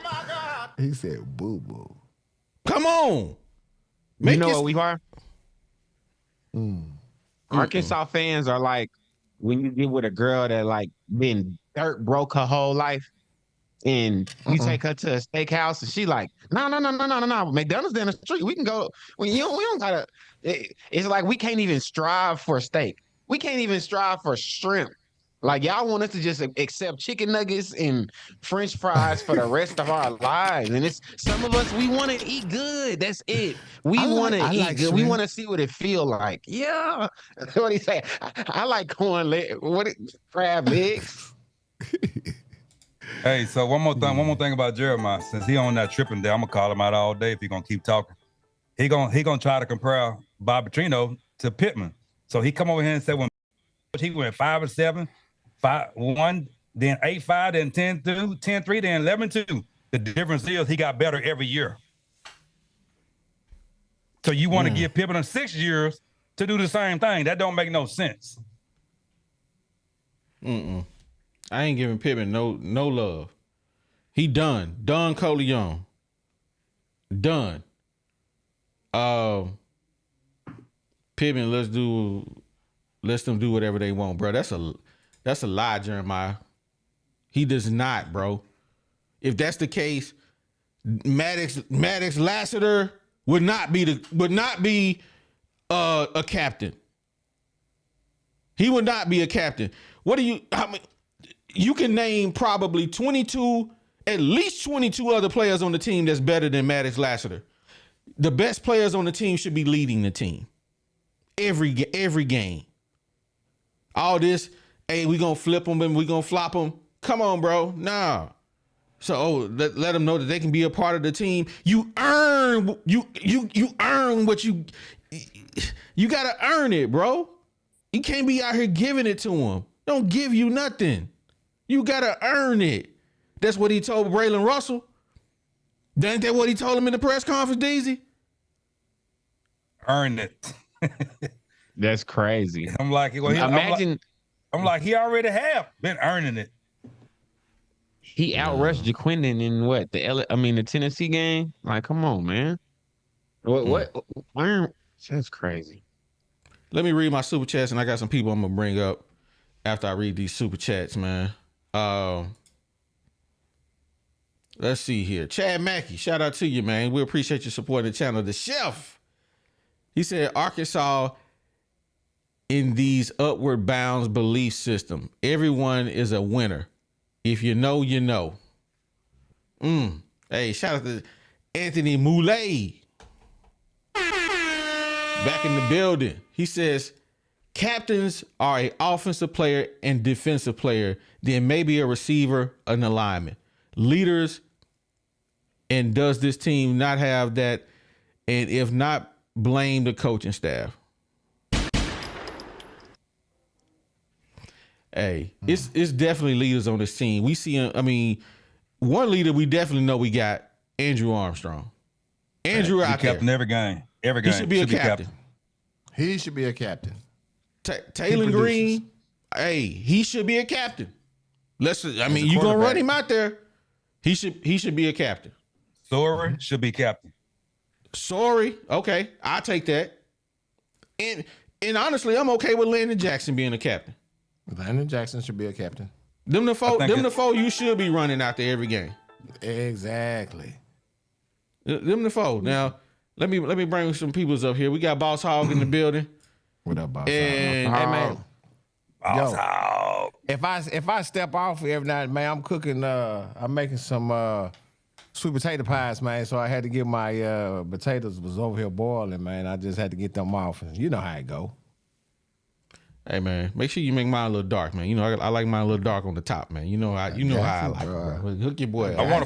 my God. He said boo-boo. Come on. You know what we are? Arkansas fans are like when you get with a girl that like been dirt broke her whole life, and you take her to a steakhouse, and she like, no, McDonald's down the street. We can go. We don't gotta. It's like we can't even strive for steak. We can't even strive for shrimp. Like y'all want us to just accept chicken nuggets and French fries for the rest of our lives, and it's some of us we want to eat good. That's it. We want to eat good. Shrimp. We want to see what it feel like. Yeah, that's what he say. I like corn leg. Crab legs. Hey, so one more thing about Jeremiah. Since he on that tripping day, I'm gonna call him out all day if he gonna keep talking. He gonna try to compare Bob Petrino to Pittman. So he come over here and say when he went 5-7, 5-1, then 8-5, then 10-2, 10-3, then 11-2. The difference is he got better every year. So you want to give Pittman 6 years to do the same thing? That don't make no sense. I ain't giving Pittman no love. He done. Done Coleon. Done. Pittman, let them do whatever they want, bro. That's a lie, Jeremiah. He does not, bro. If that's the case, Maddox Lassiter would not be a captain. He would not be a captain. You can name probably at least 22 other players on the team that's better than Maddox Lassiter. The best players on the team should be leading the team. Every game. All this, hey, we gonna flip them and we gonna flop them. Come on, bro. Nah. So let them know that they can be a part of the team. You earn what you gotta earn it, bro. You can't be out here giving it to them. Don't give you nothing. You gotta earn it. That's what he told Braylon Russell. Ain't that what he told him in the press conference, Deezy? Earn it. That's crazy. I'm like, well, imagine. I'm like, he already have been earning it. He outrushed Jaquindon in what the Tennessee game. Like, come on, man. What? That's crazy. Let me read my super chats, and I got some people I'm gonna bring up after I read these super chats, man. Let's see here. Chad Mackey, shout out to you, man. We appreciate you supporting the channel. The Chef. He said Arkansas in these upward bounds belief system. Everyone is a winner. If you know, you know. Hey, shout out to Anthony Moulet. Back in the building. He says captains are an offensive player and defensive player, then maybe a receiver, an alignment. Leaders, and does this team not have that? And if not, blame the coaching staff. Hey, it's definitely leaders on this team. We see, one leader we definitely know we got, Andrew Armstrong. Andrew out there. Captain every game. Every game. He should be a captain. He should be a captain. Taylor Green, hey, he should be a captain. You're gonna run him out there. He should be a captain. Sorry should be captain. Sorry, okay, I'll take that. And honestly, I'm okay with Landon Jackson being a captain. Landon Jackson should be a captain. Them the four you should be running out there every game. Exactly. Them the four. Now, let me bring some peoples up here. We got Boss Hog in the building. What up, Boss And Hog? Hey, man. Boss Yo, Hog. If I step off every night, man, I'm cooking. I'm making some sweet potato pies, man. So I had to get my potatoes was over here boiling, man. I just had to get them off. You know how it go. Hey man, make sure you make mine a little dark, man. You know I like mine a little dark on the top, man. You know how I like it, bro. Hook your boy. I want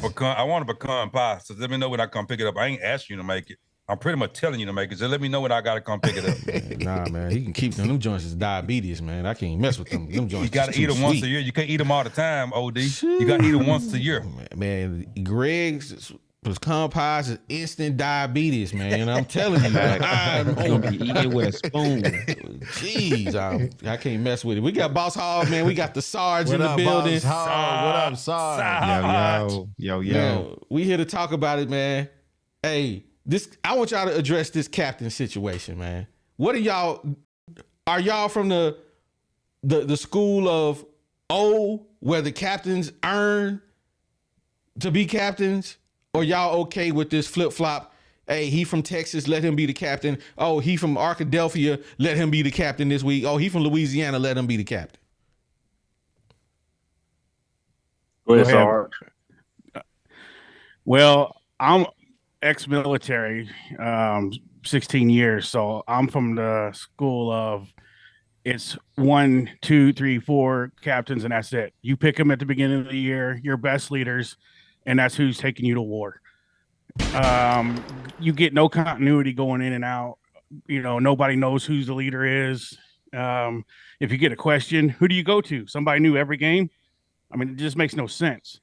a pecan pie. So let me know when I come pick it up. I ain't asking you to make it. I'm pretty much telling you to make it. So let me know when I gotta come pick it up. Nah, man, he can keep them. Them joints is diabetes, man. I can't mess with them. Them joints. You gotta eat them once a year. You can't eat them all the time, OD. Shoot. You gotta eat them once a year. Man, Greg's pecan pies is instant diabetes, man. I'm telling you, like, I'm gonna be eating with a spoon. Jeez, I can't mess with it. We got Boss Hog, man. We got the Sarge in the building. Boss Hog? What up, Sarge? Yo. Man, we here to talk about it, man. Hey, I want y'all to address this captain situation, man. What are y'all from the school of where the captains earn to be captains? Or y'all okay with this flip-flop? Hey, he from Texas, let him be the captain. Oh, he from Arkansas, let him be the captain this week. Oh, he from Louisiana, let him be the captain. Go ahead, Sarge. Well, I'm ex-military, 16 years. So I'm from the school of it's 1, 2, 3, 4 captains, and that's it. You pick them at the beginning of the year, your best leaders, and that's who's taking you to war. You get no continuity going in and out. You know, nobody knows who the leader is. If you get a question, who do you go to? Somebody new every game? I mean, it just makes no sense.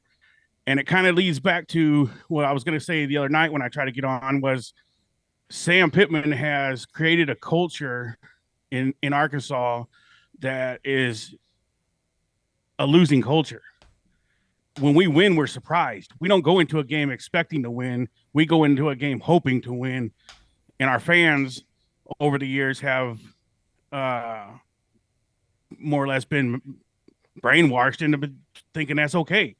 And it kind of leads back to what I was going to say the other night when I tried to get on was Sam Pittman has created a culture in Arkansas that is a losing culture. When we win, we're surprised. We don't go into a game expecting to win. We go into a game hoping to win. And our fans over the years have more or less been brainwashed into thinking that's okay.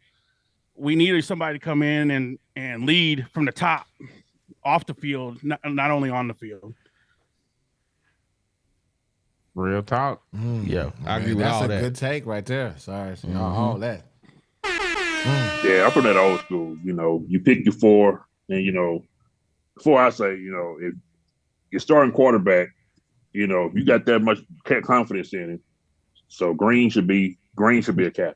We needed somebody to come in and lead from the top, off the field, not only on the field. Real talk. Yeah, I agree with all that. That's a good take right there. Sorry, all that. Yeah, I'm from that old school. You know, you pick your 4, and you know, before I say, you know, if you're starting quarterback, you know, if you got that much confidence in it, so Green should be a captain.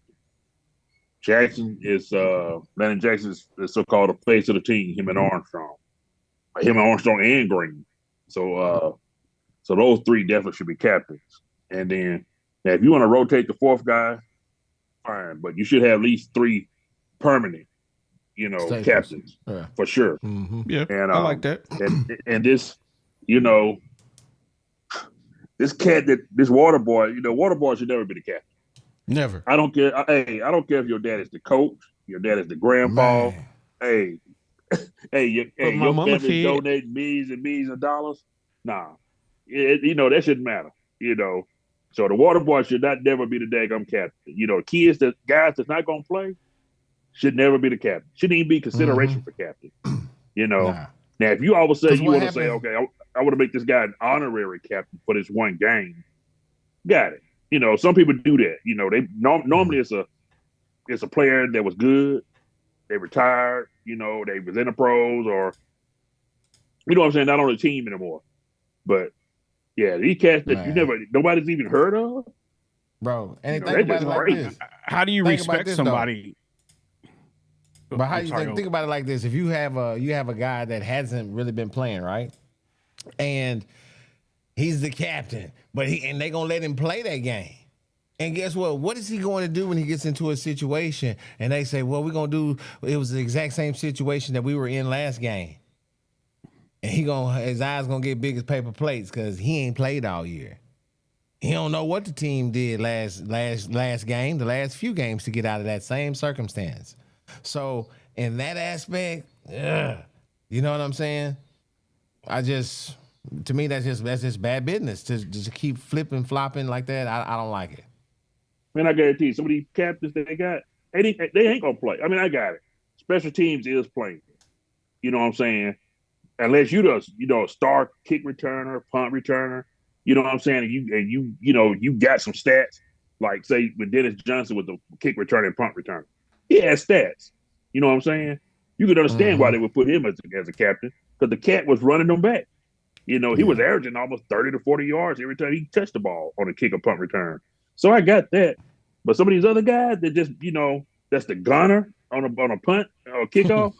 Jackson is Landon Jackson is the so-called the face of the team. Him and Armstrong and Green. So those 3 definitely should be captains. And then now, if you want to rotate the 4th guy, fine, but you should have at least 3 permanent, you know, Staples. Captains for sure. Mm-hmm. Yeah, and I like that. And this, you know, this water boy, you know, water boy should never be the captain. Never. I don't care. Hey, I don't care if your dad is the coach, your dad is the grandpa. Man. Your family donate millions and millions of dollars. Nah, you know that shouldn't matter. You know, so the water boy should never be the daggum captain. You know, guys that's not gonna play should never be the captain. Shouldn't even be consideration for captain. You know, now if you all of a sudden you want to say, okay, I want to make this guy an honorary captain for this one game, got it. You know, some people do that. You know, they normally it's a player that was good, they retired. You know, they was in the pros, or you know what I'm saying, not on the team anymore. But yeah, these cats that nobody's even heard of, bro. And think about it like this. How do you respect somebody? But how you think about it like this? If you have a guy that hasn't really been playing, right, and he's the captain, but they gonna let him play that game. And guess what? What is he going to do when he gets into a situation and they say, well, we're going to do, it was the exact same situation that we were in last game. And his eyes going to get big as paper plates because he ain't played all year. He don't know what the team did last game, the last few games to get out of that same circumstance. So in that aspect, you know what I'm saying? To me, that's just bad business to keep flipping, flopping like that. I don't like it. Man, I guarantee you, some of these captains that they got, they ain't gonna play. I mean, I got it. Special teams is playing. You know what I'm saying? Unless you a star kick returner, punt returner. You know what I'm saying? And you got some stats, like say with Dennis Johnson with the kick returner and punt returner. He has stats. You know what I'm saying? You could understand why they would put him as a captain because the cat was running them back. He was averaging almost 30 to 40 yards every time he touched the ball on a kick or punt return. So I got that. But some of these other guys that just, that's the gunner on a punt or kickoff.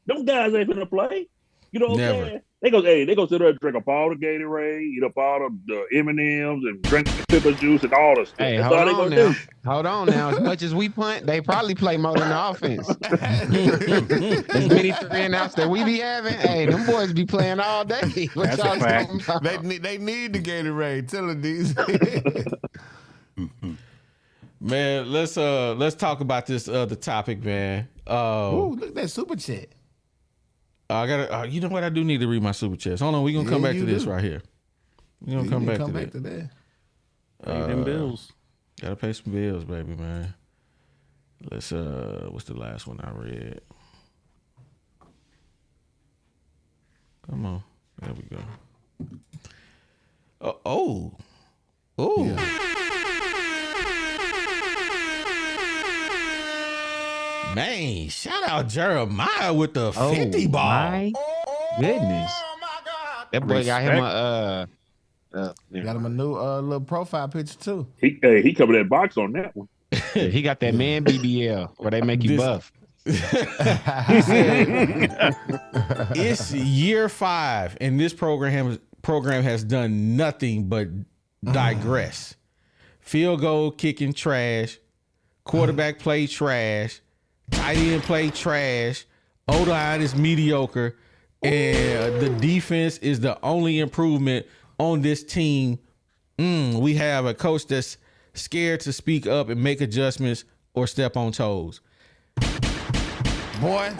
them guys ain't gonna play. You know what I'm saying? They go sit there and drink up all the Gatorade, eat up all the M&Ms, and drink the pickle juice and all the stuff. Hey, That's all they gonna do. Hold on now. As much as we punt, they probably play more than the offense. As many 3-and-outs that we be having, hey, them boys be playing all day. What That's y'all a fact. talking about? They need the Gatorade. Tell them these. Man, let's talk about this other topic, man. Ooh, look at that super chat. I gotta. You know what? I do need to read my super chats. Hold on, we gonna come back to this right here. We gonna come back to that. Pay them bills. Gotta pay some bills, baby, man. Let's. What's the last one I read? Come on, there we go. Oh. Yeah. Man, shout out Jeremiah with the 50 ball. My goodness. That boy got him Got him a new little profile picture too. He covered that box on that one. He got that man BBL where they make you buff. He said, it's year 5, and this program has done nothing but digress. Field goal kicking trash, quarterback play trash, tight end play trash, O-line is mediocre, and the defense is the only improvement on this team. We have a coach that's scared to speak up and make adjustments or step on toes. Boy.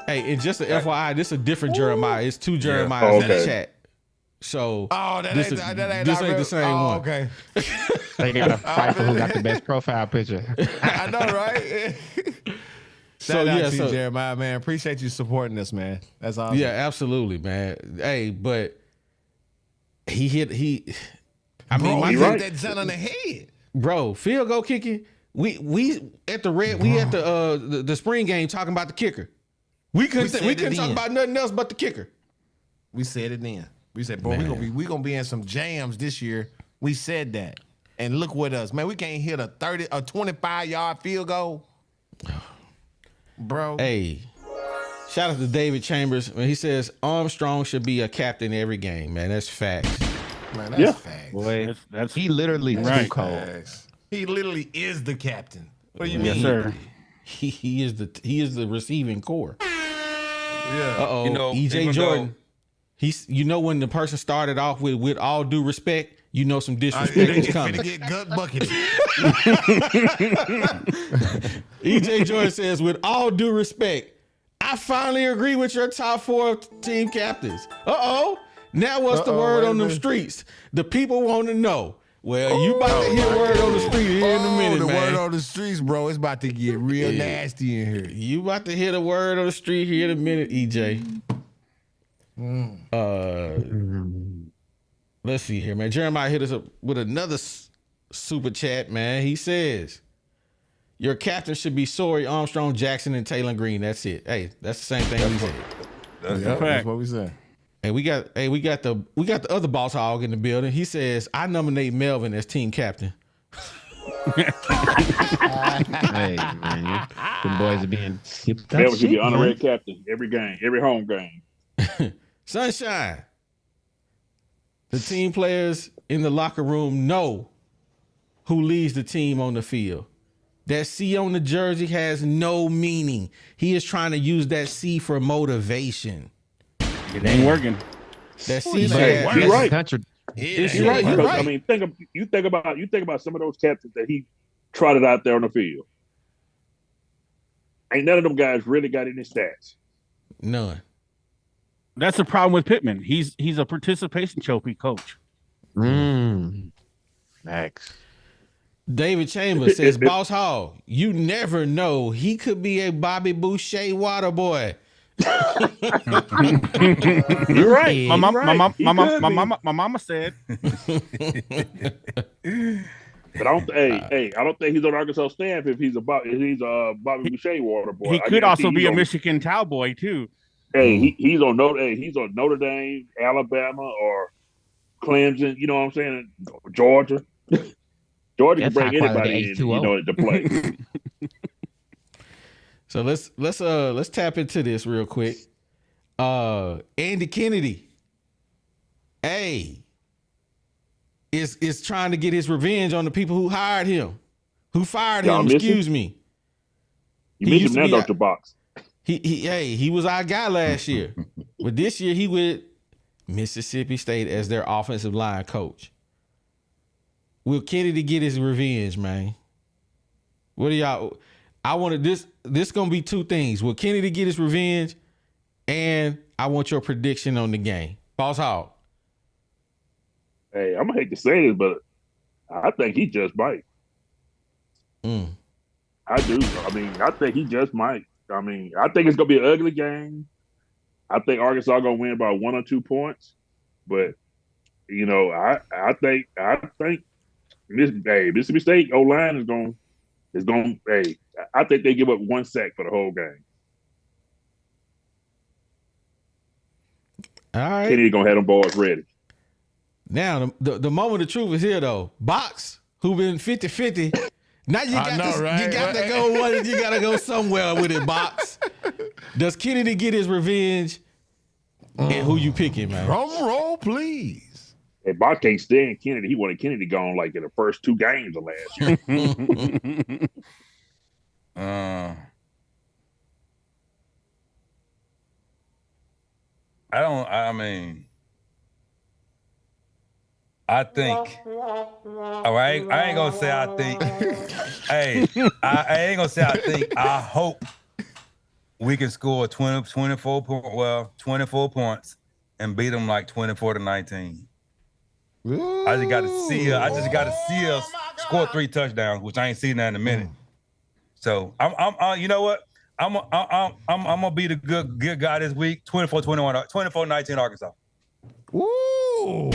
Hey, and just an FYI, this is a different Jeremiah. It's 2 Jeremiahs in the chat. So this ain't the same one. Okay. They got a fight for who got the best profile picture. I know, right? Shout out to you, Jeremiah, man. Appreciate you supporting us, man. That's awesome. Yeah, absolutely, man. Hey, but he hit. I mean, he hit that son on the head, bro. Field goal kicking. We at the spring game talking about the kicker. We couldn't talk about nothing else but the kicker. We said it then. We said, bro, we gonna be in some jams this year. We said that, and look with us, man. We can't hit a 25-yard field goal, bro. Hey, shout out to David Chambers. He says Armstrong should be a captain every game. Man, that's facts. Man, that's facts. Boy, he literally too cold. Facts. He literally is the captain. What do you Yes, mean? sir. He is the receiving core. Yeah. EJ Jordan. When the person started off with all due respect, some disrespect is coming. Get gut bucketed. EJ Jordan says, with all due respect, I finally agree with your top 4 team captains. Now what's the word on them streets? The people want to know. Well, you about to hear word on the street here in a minute, man. Word on the streets, bro. It's about to get real nasty in here. You about to hear the word on the street here in a minute, EJ. Let's see here, man. Jeremiah hit us up with another super chat, man. He says, your captain should be Sori, Armstrong, Jackson, and Taylor Green. That's it. Hey, that's the same thing we said. That's what we said. And we got the other boss hog in the building. He says, I nominate Melvin as team captain. Hey, man. The boys are being Melvin should be honorary captain every game, every home game. Sunshine. The team players in the locker room know who leads the team on the field. That C on the jersey has no meaning. He is trying to use that C for motivation. It ain't working. That C. You're right. You're right. right. I mean, you think about some of those captains that he trotted out there on the field. Ain't none of them guys really got any stats. None. That's the problem with Pittman. He's a participation trophy coach. Max. David Chambers says, Boss Hall, you never know. He could be a Bobby Boucher water boy. You're right. My mama said. But I don't. I don't think he's on Arkansas staff if he's a Bobby Boucher water boy. He could also be a Michigan cowboy too. Hey, he's on Notre Dame, Alabama, or Clemson. You know what I'm saying? Georgia. Georgia can bring anybody in, to play. So let's tap into this real quick. Andy Kennedy, is trying to get his revenge on the people who hired him, who fired him. Excuse me. You mentioned that, Dr. Box. He was our guy last year, but this year he with Mississippi State as their offensive line coach. Will Kennedy get his revenge, man? What do y'all? I wanted this gonna be two things. Will Kennedy get his revenge? And I want your prediction on the game. Boss Hog. Hey, I'm gonna hate to say this, but I think he just might. I do. I mean, I think he just might. I mean, I think it's gonna be an ugly game. I think Arkansas gonna win by 1 or 2 points, but I think Mississippi State O-line is going. Hey, I think they give up 1 sack for the whole game. All right, Kennedy gonna have them boys ready. Now the moment of truth is here though. Box, who been 50-50. Now you got to go. You got to go somewhere with it, Box. Does Kennedy get his revenge? And who you picking, man? Drum roll, please. Hey, Box can't stand Kennedy. He wanted Kennedy gone like in the first 2 games of last year. I think. Oh, I ain't gonna say I think. Hey, I ain't gonna say I think. I hope we can score 24 points and beat them like 24-19. I just got to see us score 3 touchdowns, which I ain't seen that in a minute. So I'm you know what? I'm gonna be the good guy this week. 24-19 Arkansas. Ooh.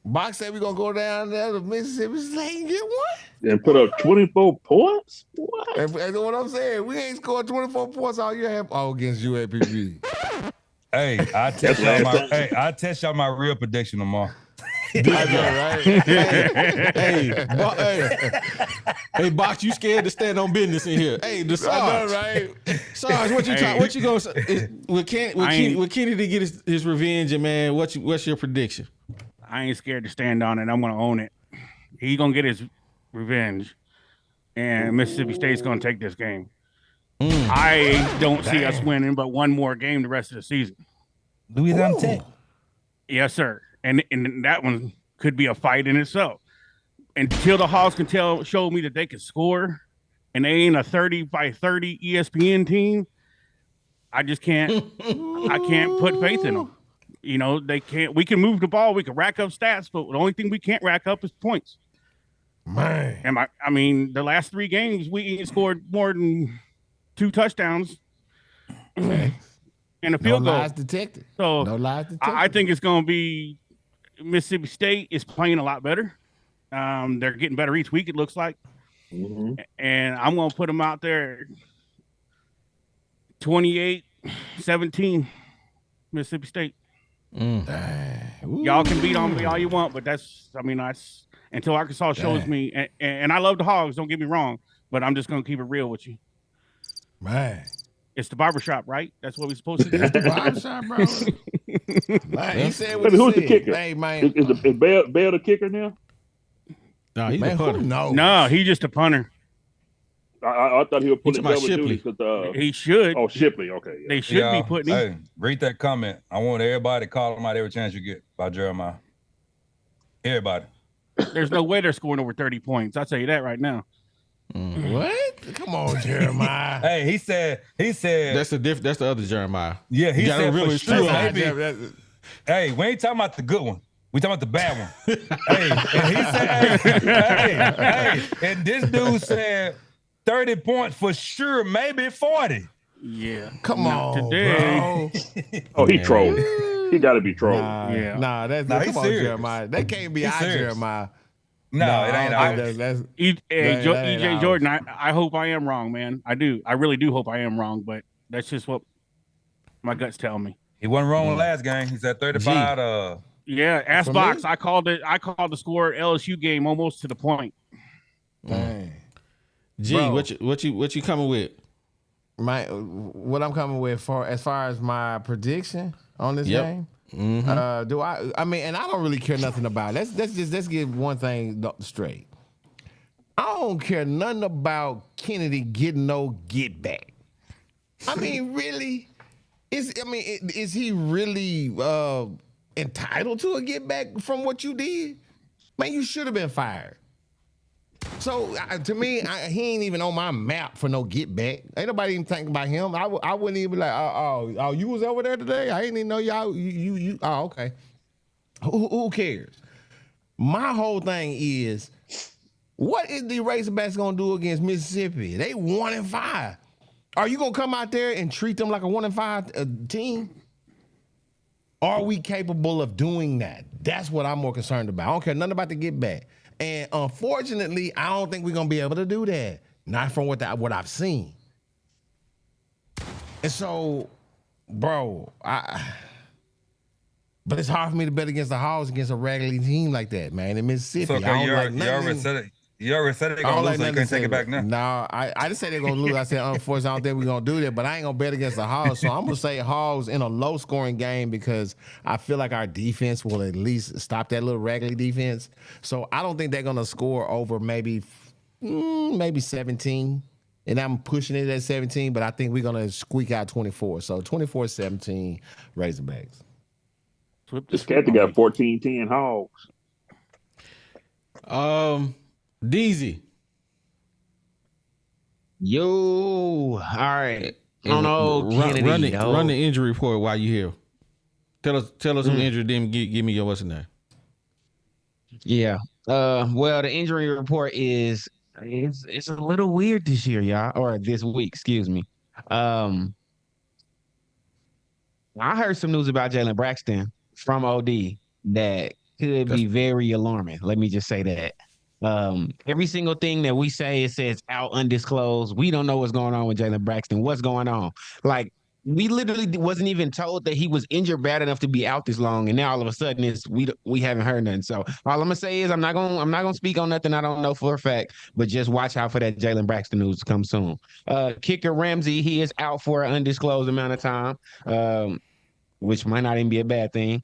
Box said we're going to go down there to Mississippi State and get one? And put up 24 points? What? That's what I'm saying. We ain't scored 24 points all year against UAPB. Hey, I test y'all my real prediction tomorrow. I know, right? Hey, Box, you scared to stand on business in here? Hey, the Sarge, right? Sarge, what you gonna say? Will Kennedy get his revenge? And man, what's your prediction? I ain't scared to stand on it. I'm gonna own it. He's gonna get his revenge, and Mississippi State's gonna take this game. I don't see us winning, but one more game the rest of the season. Louisiana Tech. Yes, sir. And that one could be a fight in itself. Until the Hogs can show me that they can score, and they ain't a 30-by-30 ESPN team, I just can't. I can't put faith in them. They can't. We can move the ball. We can rack up stats, but the only thing we can't rack up is points. Man, and I mean, the last 3 games we ain't scored more than 2 touchdowns and a field goal. No lies detected. So no lies detected. I think it's going to be Mississippi State is playing a lot better. They're getting better each week. It looks like, and I'm going to put them out there. 28-17, Mississippi State. Y'all can beat on me all you want, but that's until Arkansas shows me. And I love the Hogs, don't get me wrong, but I'm just gonna keep it real with you. Man, it's the barbershop, right? That's what we're supposed to do. It's the barbershop, bro. Man, he said what who's he the said. kicker? Hey, man, is Bell the kicker now? No, he's a punter. No, he's just a punter. I thought he would put it double duty because he should. Oh, Shipley. Okay, yeah. They should be putting him. Hey, read that comment. I want everybody to call him out every chance you get by Jeremiah. Everybody. There's no way they're scoring over 30 points. I'll tell you that right now. What? Come on, Jeremiah. Hey, he said that's the other Jeremiah. Yeah, he said really for sure. Hey, we ain't talking about the good one. We talking about the bad one. Hey, and he said, hey, and this dude said 30 points for sure, maybe 40. Yeah. Come on, today. bro. Oh, he trolled. He got to be trolling. Come on, Jeremiah. That can't be our Jeremiah. No, it ain't I out. don't think that's EJ Jordan, I hope I am wrong, man. I do. I really do hope I am wrong, but that's just what my guts tell me. He wasn't wrong last game. He's at 35. Yeah, ask For Box. me? I called the score LSU game almost to the point. Dang. G, Bro. what you coming with? What I'm coming with as far as my prediction on this Yep. game. Mm-hmm. Do I mean, and I don't really care nothing about it. Let's get one thing straight. I don't care nothing about Kennedy getting no get back. I mean, really? Is he really entitled to a get back from what you did? Man, you should have been fired. So to me, he ain't even on my map for no get back. Ain't nobody even thinking about him. I wouldn't even be like, oh, you was over there today? I didn't even know y'all. You. Oh, okay. Who cares? My whole thing is, what is the Razorbacks gonna do against Mississippi? They 1-5. Are you gonna come out there and treat them like a 1-5 team? Are we capable of doing that? That's what I'm more concerned about. I don't care nothing about the get back. And unfortunately, I don't think we're gonna be able to do that. Not from what I've seen. And so, bro, but it's hard for me to bet against the Hogs against a raggedy team like that, man. In Mississippi, So, I don't you like already nothing. said it. You already said they're I don't gonna lose, like so you nothing can't to take say it back about- now. No, I didn't say they're gonna lose. I said unfortunately, I don't think we're gonna do that. But I ain't gonna bet against the Hogs. So I'm gonna say Hogs in a low scoring game because I feel like our defense will at least stop that little raggedy defense. So I don't think they're gonna score over maybe 17. And I'm pushing it at 17, but I think we're gonna squeak out 24. So 24-17 Razorbacks. This cat got 14-10 Hogs. DZ. Yo, all right. Kennedy, Run the injury report while you here. Tell us who injured them. Give me your what's in there. Yeah. Well, the injury report is it's a little weird this year, y'all, or this week, excuse me. I heard some news about Jalen Braxton from OD that could be very alarming. Let me just say that. Every single thing that we say, it says out undisclosed. We don't know what's going on with Jalen Braxton. What's going on? Like, we literally wasn't even told that he was injured bad enough to be out this long, and now all of a sudden we haven't heard nothing. So all I'm gonna say is I'm not gonna speak on nothing I don't know for a fact, but just watch out for that Jalen Braxton news to come soon. Kicker Ramsey, he is out for an undisclosed amount of time. Which might not even be a bad thing.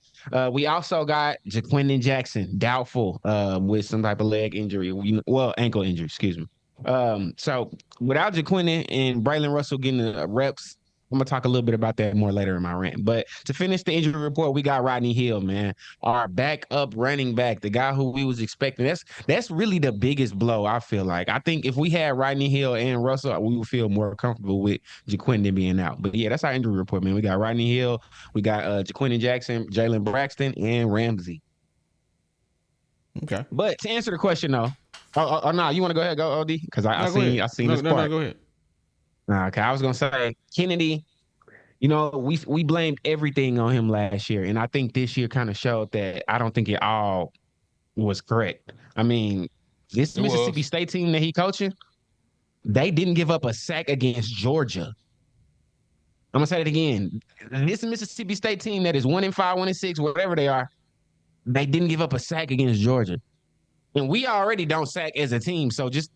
We also got Jaquindon Jackson, doubtful, with some type of leg injury. Ankle injury, excuse me. So without Jaquindon and Braylon Russell getting the reps, I'm going to talk a little bit about that more later in my rant. But to finish the injury report, we got Rodney Hill, man. Our backup running back, the guy who we was expecting. That's really the biggest blow, I feel like. I think if we had Rodney Hill and Russell, we would feel more comfortable with Jaquindon being out. But, yeah, that's our injury report, man. We got Rodney Hill, we got Jaquindon Jackson, Jalen Braxton, and Ramsey. Okay. But to answer the question, though, no, you want to go ahead, go, OD? Because I seen this part. No, go ahead. Okay, I was gonna say Kennedy. You know, we blamed everything on him last year, and I think this year kind of showed that I don't think it all was correct. I mean, this Mississippi State team that he coaching, they didn't give up a sack against Georgia. I'm gonna say it again. This Mississippi State team that is 1-5, 1-6, whatever they are, they didn't give up a sack against Georgia. And we already don't sack as a team, so just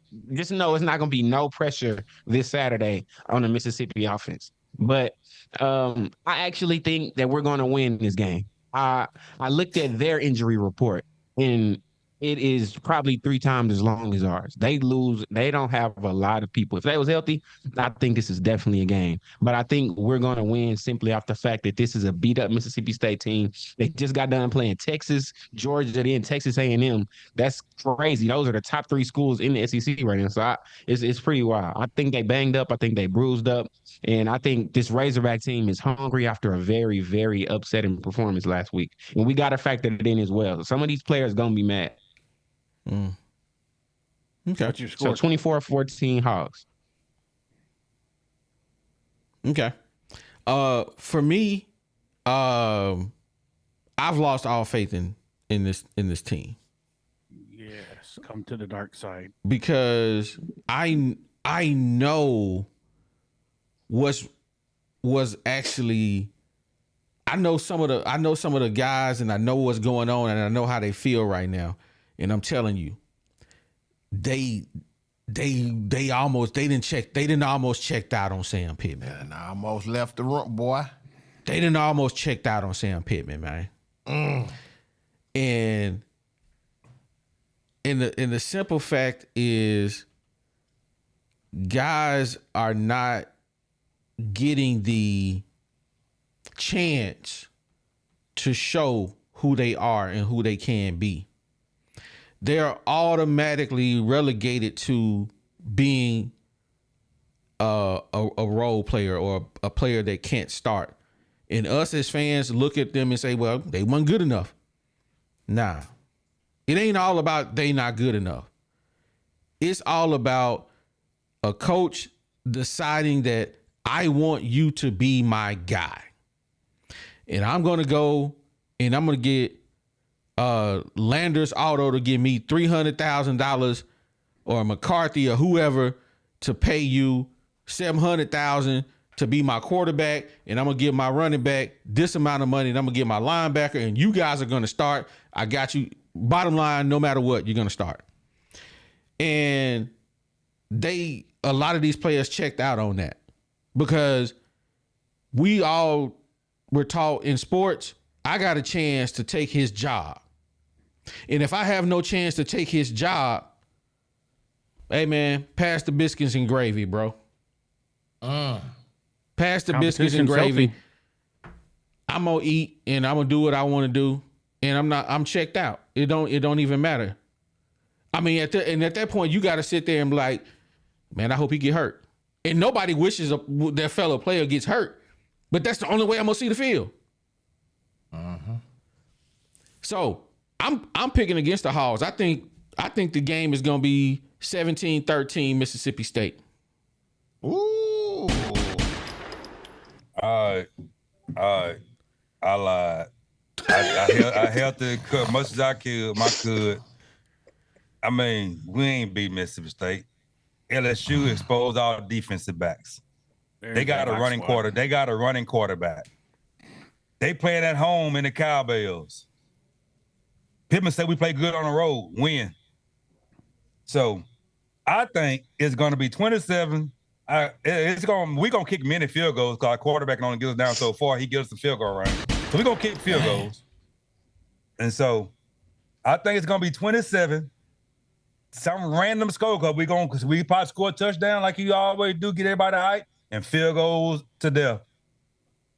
know it's not going to be no pressure this Saturday on the Mississippi offense. But I actually think that we're going to win this game. I looked at their injury report, and it is probably 3 times as long as ours. They don't have a lot of people. If they was healthy, I think this is definitely a game. But I think we're going to win simply off the fact that this is a beat-up Mississippi State team. They just got done playing Texas, Georgia, then Texas A&M. That's crazy. Those are the top 3 schools in the SEC right now. So it's pretty wild. I think they banged up. I think they bruised up. And I think this Razorback team is hungry after a very, very upsetting performance last week. And we got to factor it in as well. Some of these players going to be mad. Okay. What's your score? So 24-14 Hogs. Okay. For me, I've lost all faith in this team. Yes. Come to the dark side. Because I know was actually, I know some of the guys, and I know what's going on, and I know how they feel right now. And I'm telling you, they didn't almost checked out on Sam Pittman. And I almost left the room, boy. They didn't almost checked out on Sam Pittman, man. And the simple fact is, guys are not getting the chance to show who they are and who they can be. They're automatically relegated to being a role player or a player that can't start. And us as fans look at them and say, well, they weren't good enough. Nah, it ain't all about they not good enough. It's all about a coach deciding that I want you to be my guy. And I'm going to go and I'm going to get Landers Auto to give me $300,000, or McCarthy or whoever to pay you $700,000 to be my quarterback, and I'm gonna give my running back this amount of money, and I'm gonna give my linebacker, and you guys are gonna start. I got you. Bottom line, no matter what, you're gonna start. And a lot of these players checked out on that, because we all were taught in sports, I got a chance to take his job. And if I have no chance to take his job, hey man, pass the biscuits and gravy, bro. Pass the biscuits and gravy. I'm gonna eat and I'm gonna do what I want to do, and I'm checked out. It don't even matter. I mean, at that point, you got to sit there and be like, man, I hope he get hurt. And nobody wishes their fellow player gets hurt, but that's the only way I'm gonna see the field. So I'm picking against the Hogs. I think the game is gonna be 17-13 Mississippi State. Ooh. I lied. I held to cut much as I could. I mean, we ain't beat Mississippi State. LSU exposed all defensive backs. They got a running quarter. They got a running quarterback. They playing at home in the Cowbells. Pittman said we play good on the road, win. So I think it's going to be 27. We're gonna kick many field goals because our quarterback can only get us down so far. He gives us the field goal range. So we're gonna kick field goals. And so I think it's gonna be 27. Some random score because we probably score a touchdown like you always do, get everybody hype, and field goals to death.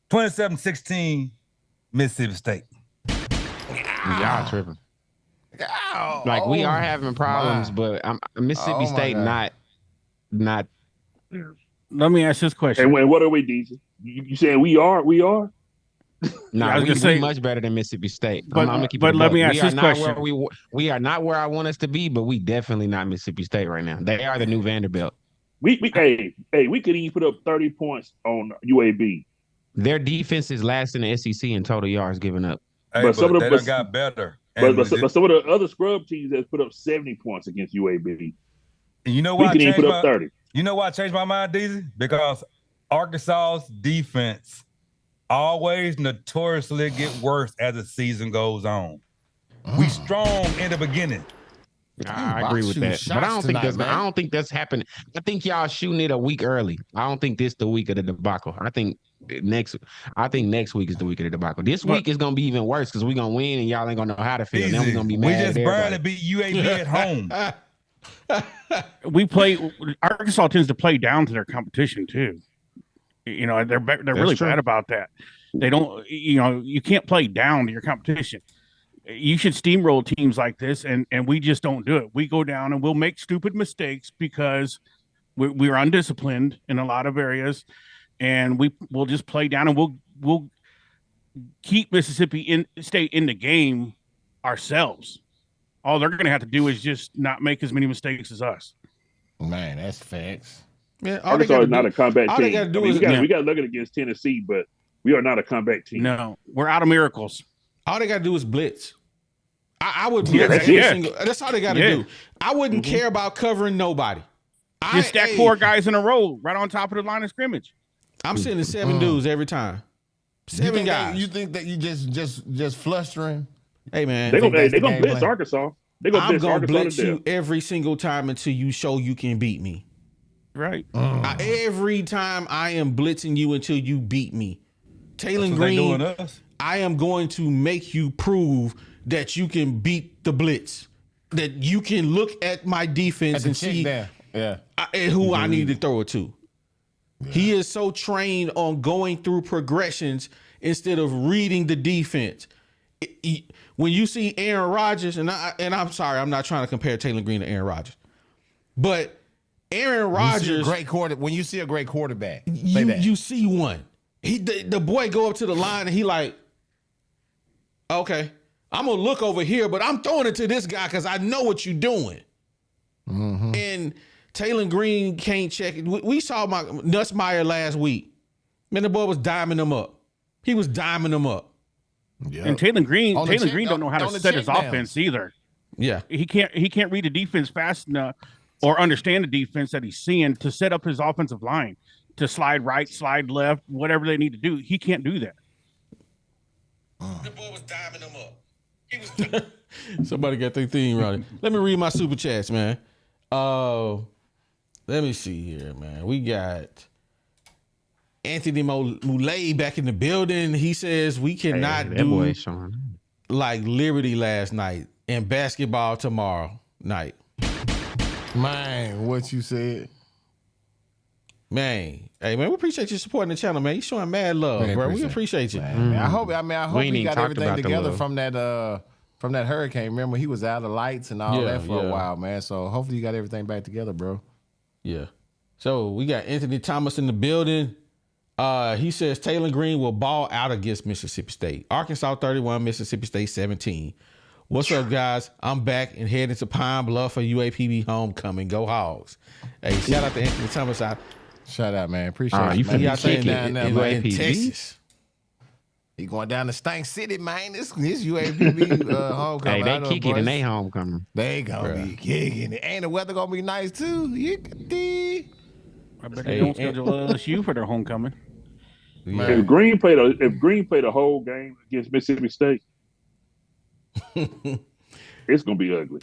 27-16 Mississippi State. Y'all tripping. Like, we are having problems, but Mississippi State not. Let me ask this question. And what are we, DJ? You saying we are? We are? No, I was gonna say much better than Mississippi State. But, I'm gonna keep but it let me ask we this are question. Not we are not where I want us to be, but we definitely not Mississippi State right now. They are the new Vanderbilt. We could even put up 30 points on UAB. Their defense is last in the SEC in total yards given up. Hey, but some of they the done got better. But some of the other scrub teams have put up 70 points against UAB. And you know why? We could even put up 30. You know why I changed my mind, DZ? Because Arkansas's defense always notoriously get worse as the season goes on. We strong in the beginning. I agree with that, but I don't think that's happening. I think y'all shooting it a week early. I don't think this the week of the debacle. I think next week is the week of the debacle. This week is gonna be even worse because we're gonna win and y'all ain't gonna know how to feel. Easy. Then we're gonna be mad. We just barely beat UAB at home. Arkansas tends to play down to their competition too. You know, they're really bad about that. They don't, you can't play down to your competition. You should steamroll teams like this, and we just don't do it. We go down and we'll make stupid mistakes because we're undisciplined in a lot of areas, and we'll just play down and we'll keep Mississippi State in the game ourselves. All they're going to have to do is just not make as many mistakes as us. Man, that's facts. Man, Arkansas is not a comeback team. We got to look at against Tennessee, but we are not a comeback team. No, we're out of miracles. All they got to do is blitz. I would blitz every single. That's all they got to do. I wouldn't care about covering nobody. Just stack 4 guys in a row right on top of the line of scrimmage. I'm sending 7 dudes every time. 7 guys. You think that you just flustering? Hey man, They're gonna blitz Arkansas. I'm gonna blitz you every single time until you show you can beat me. Right. Every time I am blitzing you until you beat me. Taylor Green, I am going to make you prove that you can beat the blitz. That you can look at my defense and see who I need to throw it to. Yeah. He is so trained on going through progressions instead of reading the defense. When you see Aaron Rodgers, and I'm sorry, I'm not trying to compare Taylor Green to Aaron Rodgers, but Aaron Rodgers, when you see a great quarterback, you see one. The boy go up to the line and he like, okay, I'm gonna look over here, but I'm throwing it to this guy because I know what you're doing. Mm-hmm. And Taylor Green can't check it. We saw Nussmeier last week. Man, the boy was diming him up. He was diming him up. Yep. And Taylor Green don't know how to set his offense either. Yeah, he can't read the defense fast enough or understand the defense that he's seeing to set up his offensive line to slide right, slide left, whatever they need to do. He can't do that. The boy was diming him up. He was. Somebody got their theme running. Let me read my super chats, man. Let me see here, man. We got Anthony Moulay back in the building. He says we cannot do like Liberty last night and basketball tomorrow night. Man, what you said. Man, hey man, we appreciate you supporting the channel, man. You showing mad love, bro. We appreciate you. Man, I hope you got everything together from that hurricane. Remember, he was out of lights and all that for a while, man. So hopefully you got everything back together, bro. Yeah. So we got Anthony Thomas in the building. He says Taylor Green will ball out against Mississippi State. Arkansas 31, Mississippi State 17. What's up, guys? I'm back and heading to Pine Bluff for UAPB homecoming. Go Hogs. Hey, shout out to Anthony Thomas. Shout out, man. Appreciate you. You out there in Texas. He going down to Stank City, man. This UAPB homecoming. Hey, they kicking and they homecoming. They gonna be kicking it. And the weather gonna be nice too. I bet they don't schedule LSU for their homecoming. Yeah. If Green played a whole game against Mississippi State, it's gonna be ugly.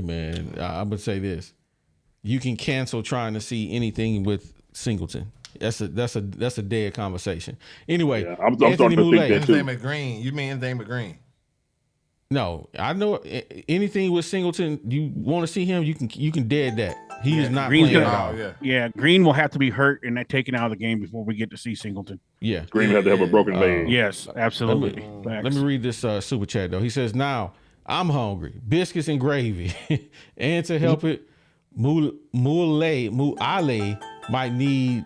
Man, I'm gonna say this: you can cancel trying to see anything with Singleton. That's a dead conversation. Anyway, I'm starting to think that too. Anything but Green. You mean anything but Green? No, I know anything with Singleton. You want to see him? You can dead that. He is not Green's playing at all. Yeah, Green will have to be hurt and taken out of the game before we get to see Singleton. Yeah, Green will have to have a broken leg. Yes, absolutely. Let me read this super chat though. He says, "Now I'm hungry, biscuits and gravy, and to help it, Muale might need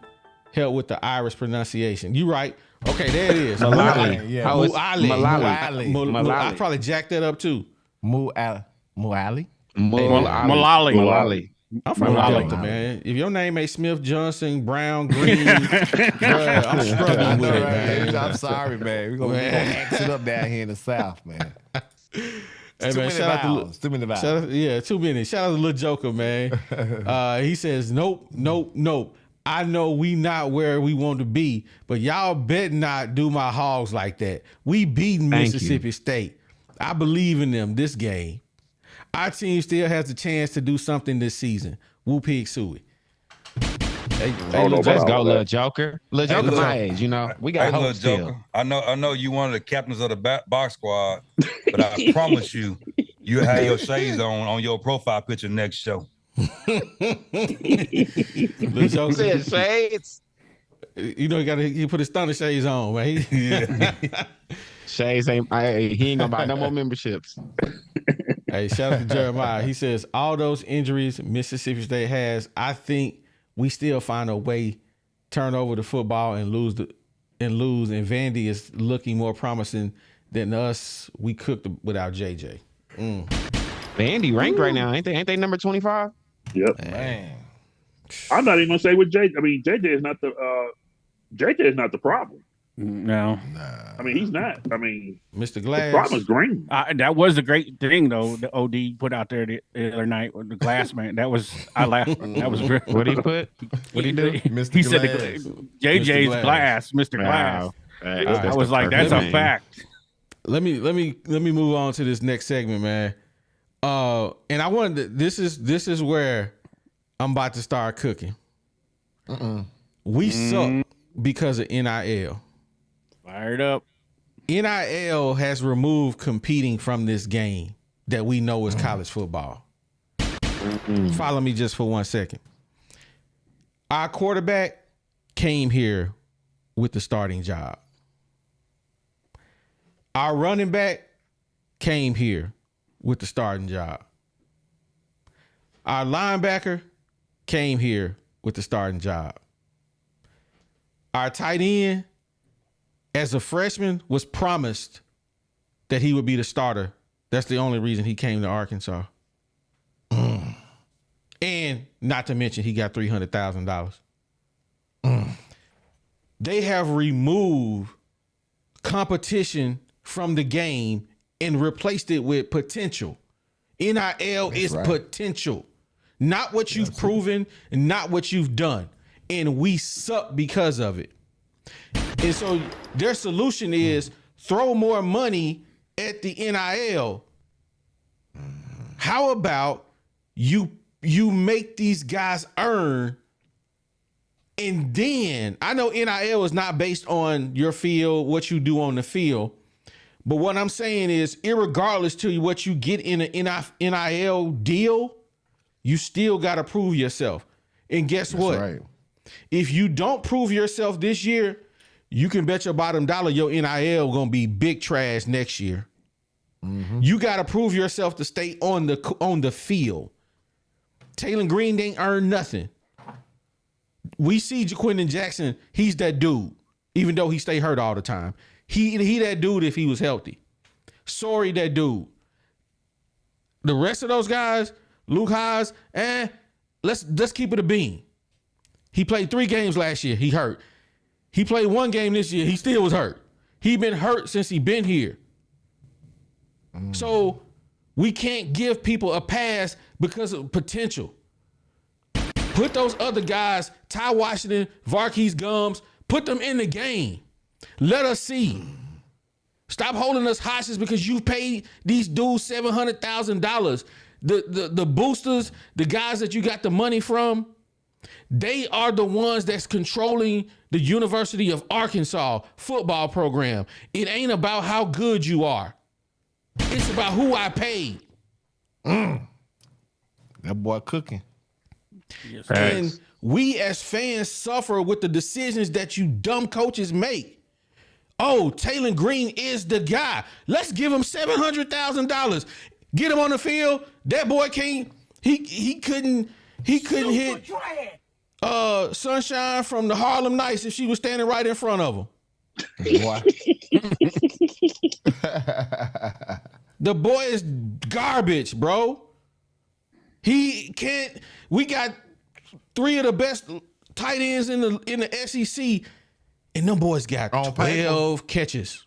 help with the Irish pronunciation." You right? Okay, there it is. Malali. Yeah. Malali. I probably jacked that up too. Malali. I'm from Delta, man. If your name ain't Smith, Johnson, Brown, Green, I'm struggling with it, man. I'm sorry, man. We're gonna X it up down here in the South, man. Hey, man, shout out to 2 minutes. Shout out to Lil Joker, man. He says, nope. I know we not where we want to be, but y'all better not do my Hogs like that. We beating Mississippi State. I believe in them this game. Our team still has a chance to do something this season. Woo pig suey. Let's go, Lil Joker. Lil Joker, my age, we got hope still. I know you one of the captains of the box squad, but I promise you have your shades on your profile picture next show. Lil Joker said shades. He put his thunder shades on, man. Yeah. Shades he ain't gonna buy no more memberships. Hey, shout out to Jeremiah. He says, all those injuries Mississippi State has, I think we still find a way, turn over the football and lose. And Vandy is looking more promising than us. We cooked without JJ. Vandy ranked right now, ain't they number 25? Yep. Man. I'm not even gonna say with JJ. I mean, JJ is not the problem. No. I mean, he's not. I mean, Mr. the Glass. problem is green. That was the great thing, though. The OD put out there the other night with the glass man. That was I laughed. That was great. What he put? What he do? Mr. He said Glass. JJ's Mr. glass, Mr. Glass. Wow. I was like, that's a fact. Let me move on to this next segment, man. And I wanted to, this is where I'm about to start cooking. We suck because of NIL. Fired up. NIL has removed competing from this game that we know is college football. Follow me just for 1 second. Our quarterback came here with the starting job. Our running back came here with the starting job. Our linebacker came here with the starting job. Our tight end, as a freshman, was promised that he would be the starter. That's the only reason he came to Arkansas. And not to mention, he got $300,000. They have removed competition from the game and replaced it with potential. NIL is potential, not what you've proven and not what you've done. And we suck because of it. And so their solution is throw more money at the NIL. How about you make these guys earn? And then I know NIL is not based on your field, what you do on the field. But what I'm saying is, irregardless to what you get in an NIL deal, you still got to prove yourself. And guess what? Right. If you don't prove yourself this year, you can bet your bottom dollar your NIL gonna be big trash next year. You got to prove yourself to stay on the field. Taylor Green ain't earned nothing. We see Jaquindon Jackson, he's that dude, even though he stay hurt all the time. He that dude if he was healthy. Sorry, that dude. The rest of those guys, Luke Hogs, let's keep it a bean. He played 3 games last year. He hurt. He played 1 game this year. He still was hurt. He been hurt since he been here. So we can't give people a pass because of potential. Put those other guys, Ty Washington, Varkey's Gums, put them in the game. Let us see. Stop holding us hostage because you paid these dudes $700,000. The boosters, the guys that you got the money from, they are the ones that's controlling the University of Arkansas football program. It ain't about how good you are. It's about who I paid. That boy cooking. Yes, And we as fans suffer with the decisions that you dumb coaches make. Oh, Taylor Green is the guy. Let's give him $700,000. Get him on the field. That boy can't. He couldn't hit Sunshine from the Harlem Nights if she was standing right in front of him. Boy. The boy is garbage, bro. He can't. We got 3 of the best tight ends in the SEC, and them boys got 12 catches.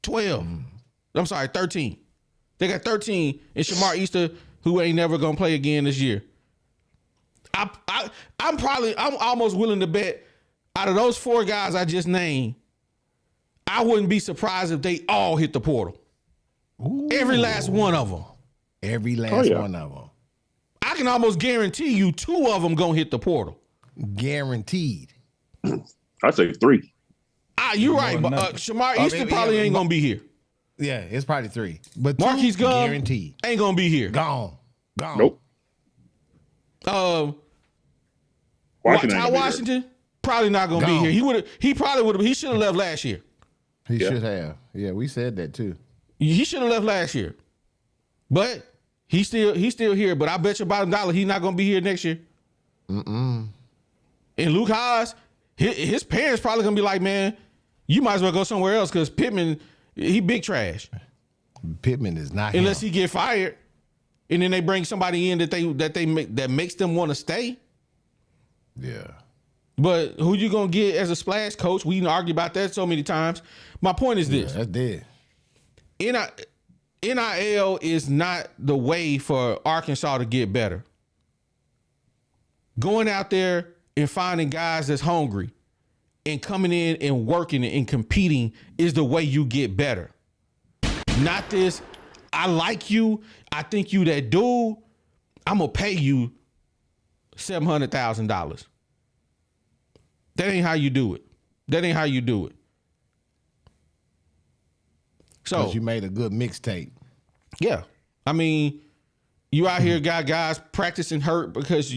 12. I'm sorry, 13. They got 13, and Shamar Easter, who ain't never gonna play again this year. I'm almost willing to bet out of those 4 guys I just named, I wouldn't be surprised if they all hit the portal. Ooh. Every last one of them. Every last one of them. I can almost guarantee you 2 of them gonna hit the portal. Guaranteed. I say 3. You're right, but Shamar Easton probably ain't gonna be here. Yeah, it's probably 3. But Marquise Gum guaranteed. ain't gonna be here. Gone. Nope. Washington probably not gonna be here. He probably would have. He should have left last year. He should have. Yeah, we said that too. He should have left last year, but he's still here. But I bet you bottom dollar he's not gonna be here next year. And Luke Hogs, his parents probably gonna be like, man, you might as well go somewhere else because Pittman, he big trash. Pittman is not unless him. he get fired, and then they bring somebody in that makes them want to stay. Yeah. But who you gonna get as a splash coach? We can argue about that so many times. My point is this: That's dead. NIL is not the way for Arkansas to get better. Going out there and finding guys that's hungry and coming in and working and competing is the way you get better. Not this, I like you, I think you that dude, I'm gonna pay you $700,000. That ain't how you do it. That ain't how you do it. So Because you made a good mixtape. yeah, I mean, you out here got guys practicing hurt because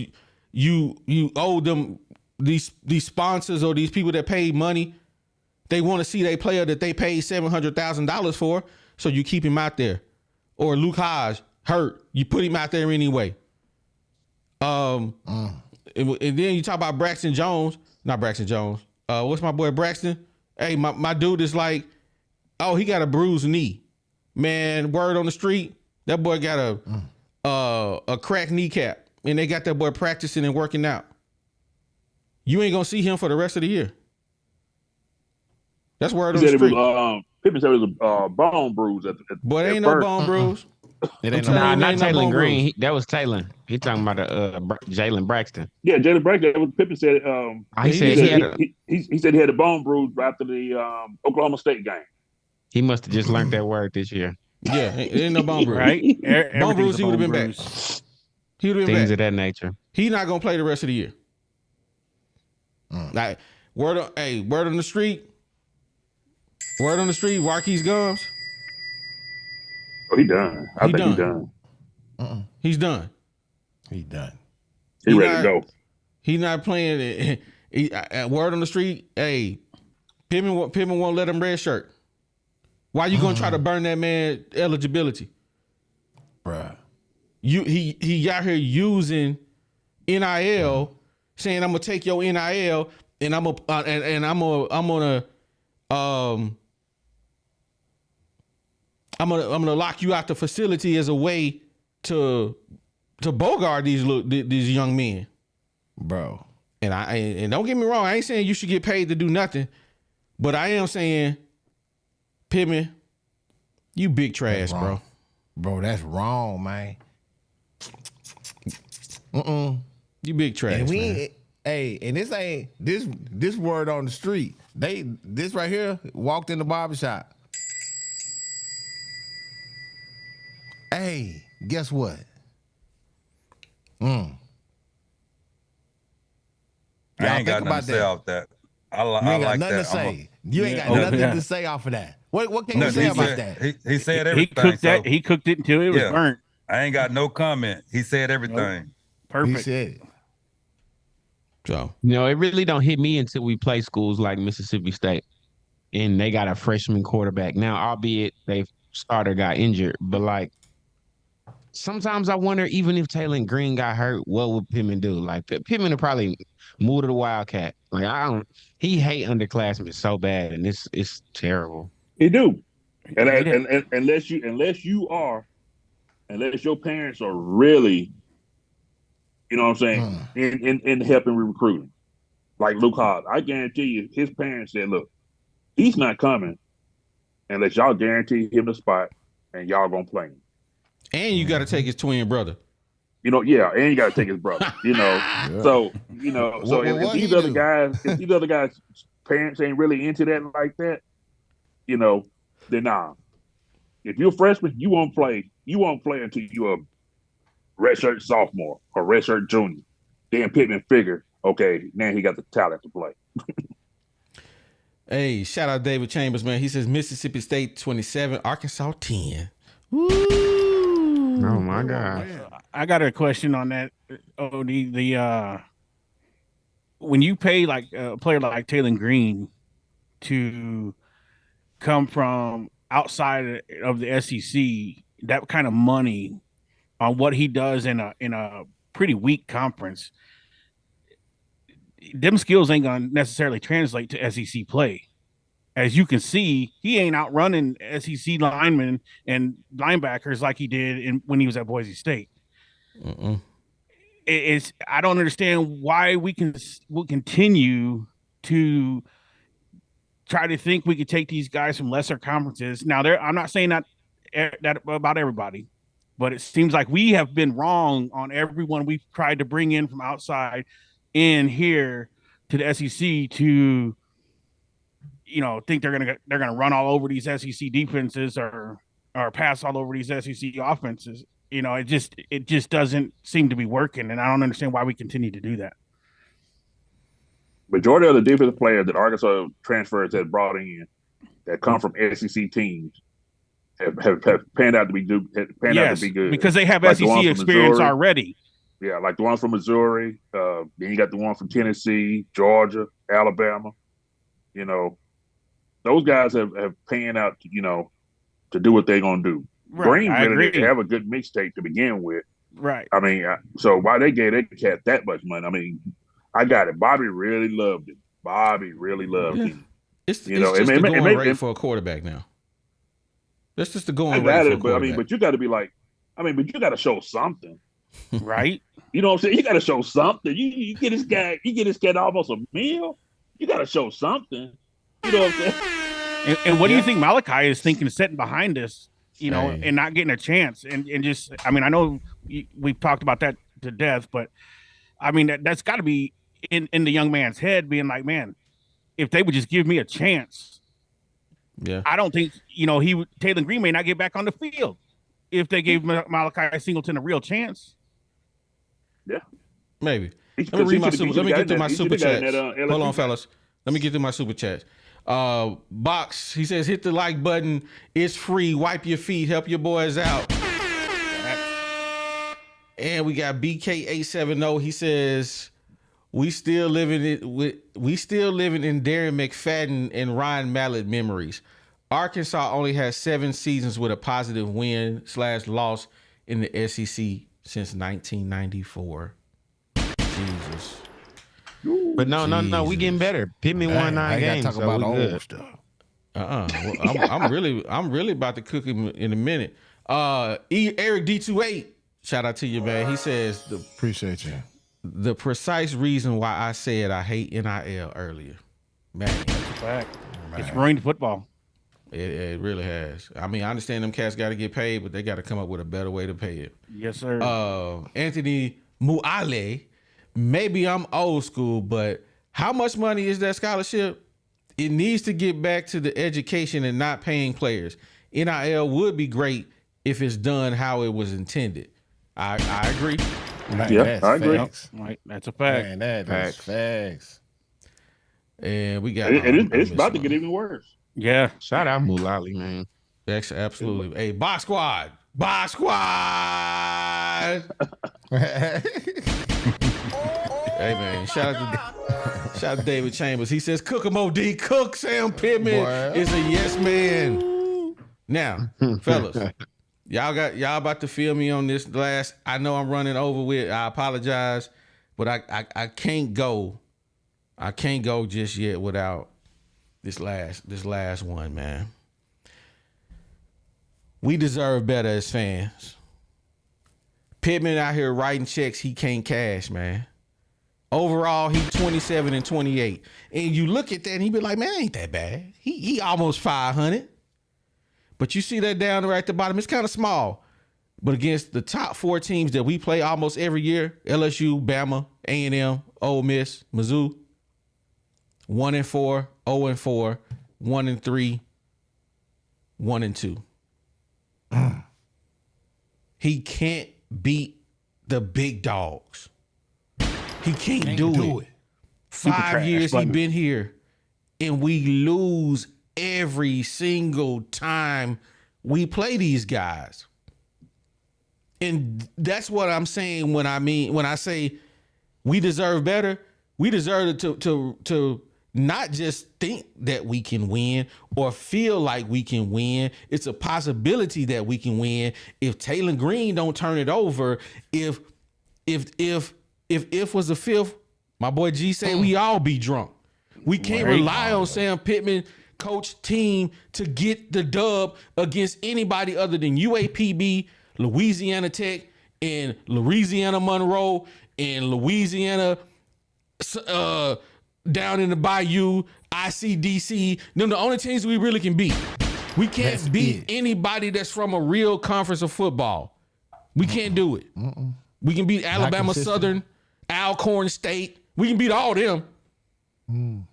you owe them these sponsors or these people that pay money. They want to see their player that they paid $700,000 for, so you keep him out there. Or Luke Hodge hurt, you put him out there anyway. And then you talk about Braxton Jones, not Braxton Jones. What's my boy Braxton? Hey, my dude is like, oh, he got a bruised knee. Man, word on the street, that boy got a cracked kneecap, and they got that boy practicing and working out. You ain't gonna see him for the rest of the year. That's word on the street. Pittman said it was a bone bruise at Boy, there ain't first. no bone bruise. It ain't I'm telling you, not ain't no Taylor bone Green. bruise. That was Taylor. He talking about Jalen Braxton. Yeah, Jalen Braxton. That was Pittman said. He said he said he had a bone bruise after the Oklahoma State game. he must have just learned that word this year. Yeah, ain't no bone bruise. Right? Bone bruise, he would have been back. back. He would have been Things back. of that nature. He not gonna play the rest of the year. Like word on the street. Word on the street. Warkey's Gums. Oh, he done. I think he done. He's done. He done. He ready to go. He's not playing. Word on the street. Hey, Pittman won't let him red shirt. Why you gonna try to burn that man eligibility? Bruh. He out here using NIL, saying I'm gonna take your NIL and I'm gonna lock you out the facility as a way to bogart these young men, Bro. And don't get me wrong, I ain't saying you should get paid to do nothing, but I am saying, Pittman, you big trash, bro. Bro, that's wrong, man. You big trash, And man. and this ain't this word on the street. This right here walked in the barbershop. Hey, guess what? I ain't got nothing to say off that. I You ain't got like nothing that. to say. You ain't got nothing to say off of that. What can you say about that? He said He everything. cooked that. He cooked it until it was burnt. I ain't got no comment. He said everything. Perfect. He said it. So It really don't hit me until we play schools like Mississippi State, and they got a freshman quarterback now. Albeit they starter got injured, but like sometimes I wonder, even if Taylor Green got hurt, what would Pittman do? Like Pittman would probably move to the Wildcat. Like he hate underclassmen so bad, and it's terrible. He do. And unless your parents are really, you know what I'm saying, in helping recruiting. Like Luke Hodge, I guarantee you, his parents said, look, he's not coming unless y'all guarantee him the spot and y'all gonna play him. and you got to take his twin brother. And you got to take his brother. So if these other guys' parents ain't really into that like that, then nah. If you're a freshman, you won't play. You won't play until you're a redshirt sophomore or redshirt junior. Then Pittman figure, okay, now he got the talent to play. Hey, shout out David Chambers, man. He says Mississippi State 27, Arkansas 10. Woo! Oh my God. I got a question on that. Oh, the when you pay like a player like Taylor Green to come from outside of the SEC, that kind of money on what he does in a pretty weak conference, them skills ain't gonna necessarily translate to SEC play. As you can see, he ain't outrunning SEC linemen and linebackers like he did when he was at Boise State. I don't understand why we'll continue to try to think we could take these guys from lesser conferences. Now, I'm not saying that about everybody, but it seems like we have been wrong on everyone we've tried to bring in from outside in here to the SEC to, think they're gonna run all over these SEC defenses or pass all over these SEC offenses. It just doesn't seem to be working, and I don't understand why we continue to do that. Majority of the defensive players that Arkansas transfers has brought in that come from SEC teams have panned out to be good. Because they have SEC experience already. Yeah, like the ones from Missouri. Then you got the one from Tennessee, Georgia, Alabama. Those guys have panned out to do what they're gonna do. Right, Green I really agree. didn't have a good mixtape to begin with. Right. I mean, so why they gave that cat that much money? I mean, I got it. Bobby really loved him. It's You know, just it the may- going it may- rate it- for a quarterback now. That's just the I going got rate for a it, but quarterback. you got to be like, but you got to show something. Right. You know what I'm saying? You got to show something. You get this guy almost a meal. You got to show something. You know what I'm saying? And what do you think Malachi is thinking, sitting behind us, and not getting a chance? And just, I know we've talked about that to death, but that's got to be in the young man's head, being like, man, if they would just give me a chance. Yeah. I don't think, Taylor Green may not get back on the field if they gave Malachi Singleton a real chance. Yeah. Maybe. Let me get through my super chats. Hold on, fellas. Let me get through my super chats. Box, he says, hit the like button. It's free. Wipe your feet. Help your boys out. And we got BK870. He says, we still living in Darren McFadden and Ryan Mallett memories. Arkansas only has 7 seasons with a positive win/loss in the SEC since 1994. Jesus. But no, we getting better. Pittman won 9 games. Talk about old stuff. Well, I'm really about to cook him in a minute. Eric D28, shout out to you, man. He says Appreciate you. the precise reason why I said I hate NIL earlier. Man, Fact. It's ruined football. it really has. I understand them cats got to get paid, but they got to come up with a better way to pay it. Yes, sir. Anthony Muale, maybe I'm old school, but how much money is that scholarship? It needs to get back to the education and not paying players. NIL would be great if it's done how it was intended. I agree. Man, Yeah, I agree. Facts. Right. That's a fact. Man, that is facts. And we got It's about to get even worse. Yeah. Shout out Mulally, man. absolutely. Hey, Box Squad. Box Squad. Hey man, shout out to David Chambers. He says, "Cook him, OD. Cook Sam Pittman is a yes man." Now, fellas, y'all about to feel me on this last. I know I'm running over with. I apologize, but I can't go. I can't go just yet without this last one, man. We deserve better as fans. Pittman out here writing checks he can't cash, man. Overall, he 27 and 28. And you look at that and he be like, man, ain't that bad. He almost 500. But you see that down right at the bottom, it's kind of small. But against the top 4 teams that we play almost every year, LSU, Bama, A&M, Ole Miss, Mizzou, 1-4, 0-4, 1-3, 1-2. He can't beat the big dogs. He can't do it. 5 years he been here, and we lose every single time we play these guys. And that's what I'm saying when I say we deserve better. We deserve to not just think that we can win or feel like we can win. It's a possibility that we can win if Taylor Green don't turn it over. If was a fifth, my boy G said we all be drunk. We can't rely on Sam Pittman, coach, team to get the dub against anybody other than UAPB, Louisiana Tech, in Louisiana Monroe, in Louisiana, down in the Bayou, ICDC. Them the only teams we really can beat. We can't beat anybody that's from a real conference of football. We can't do it. We can beat Alabama Southern, Alcorn State. We can beat all them.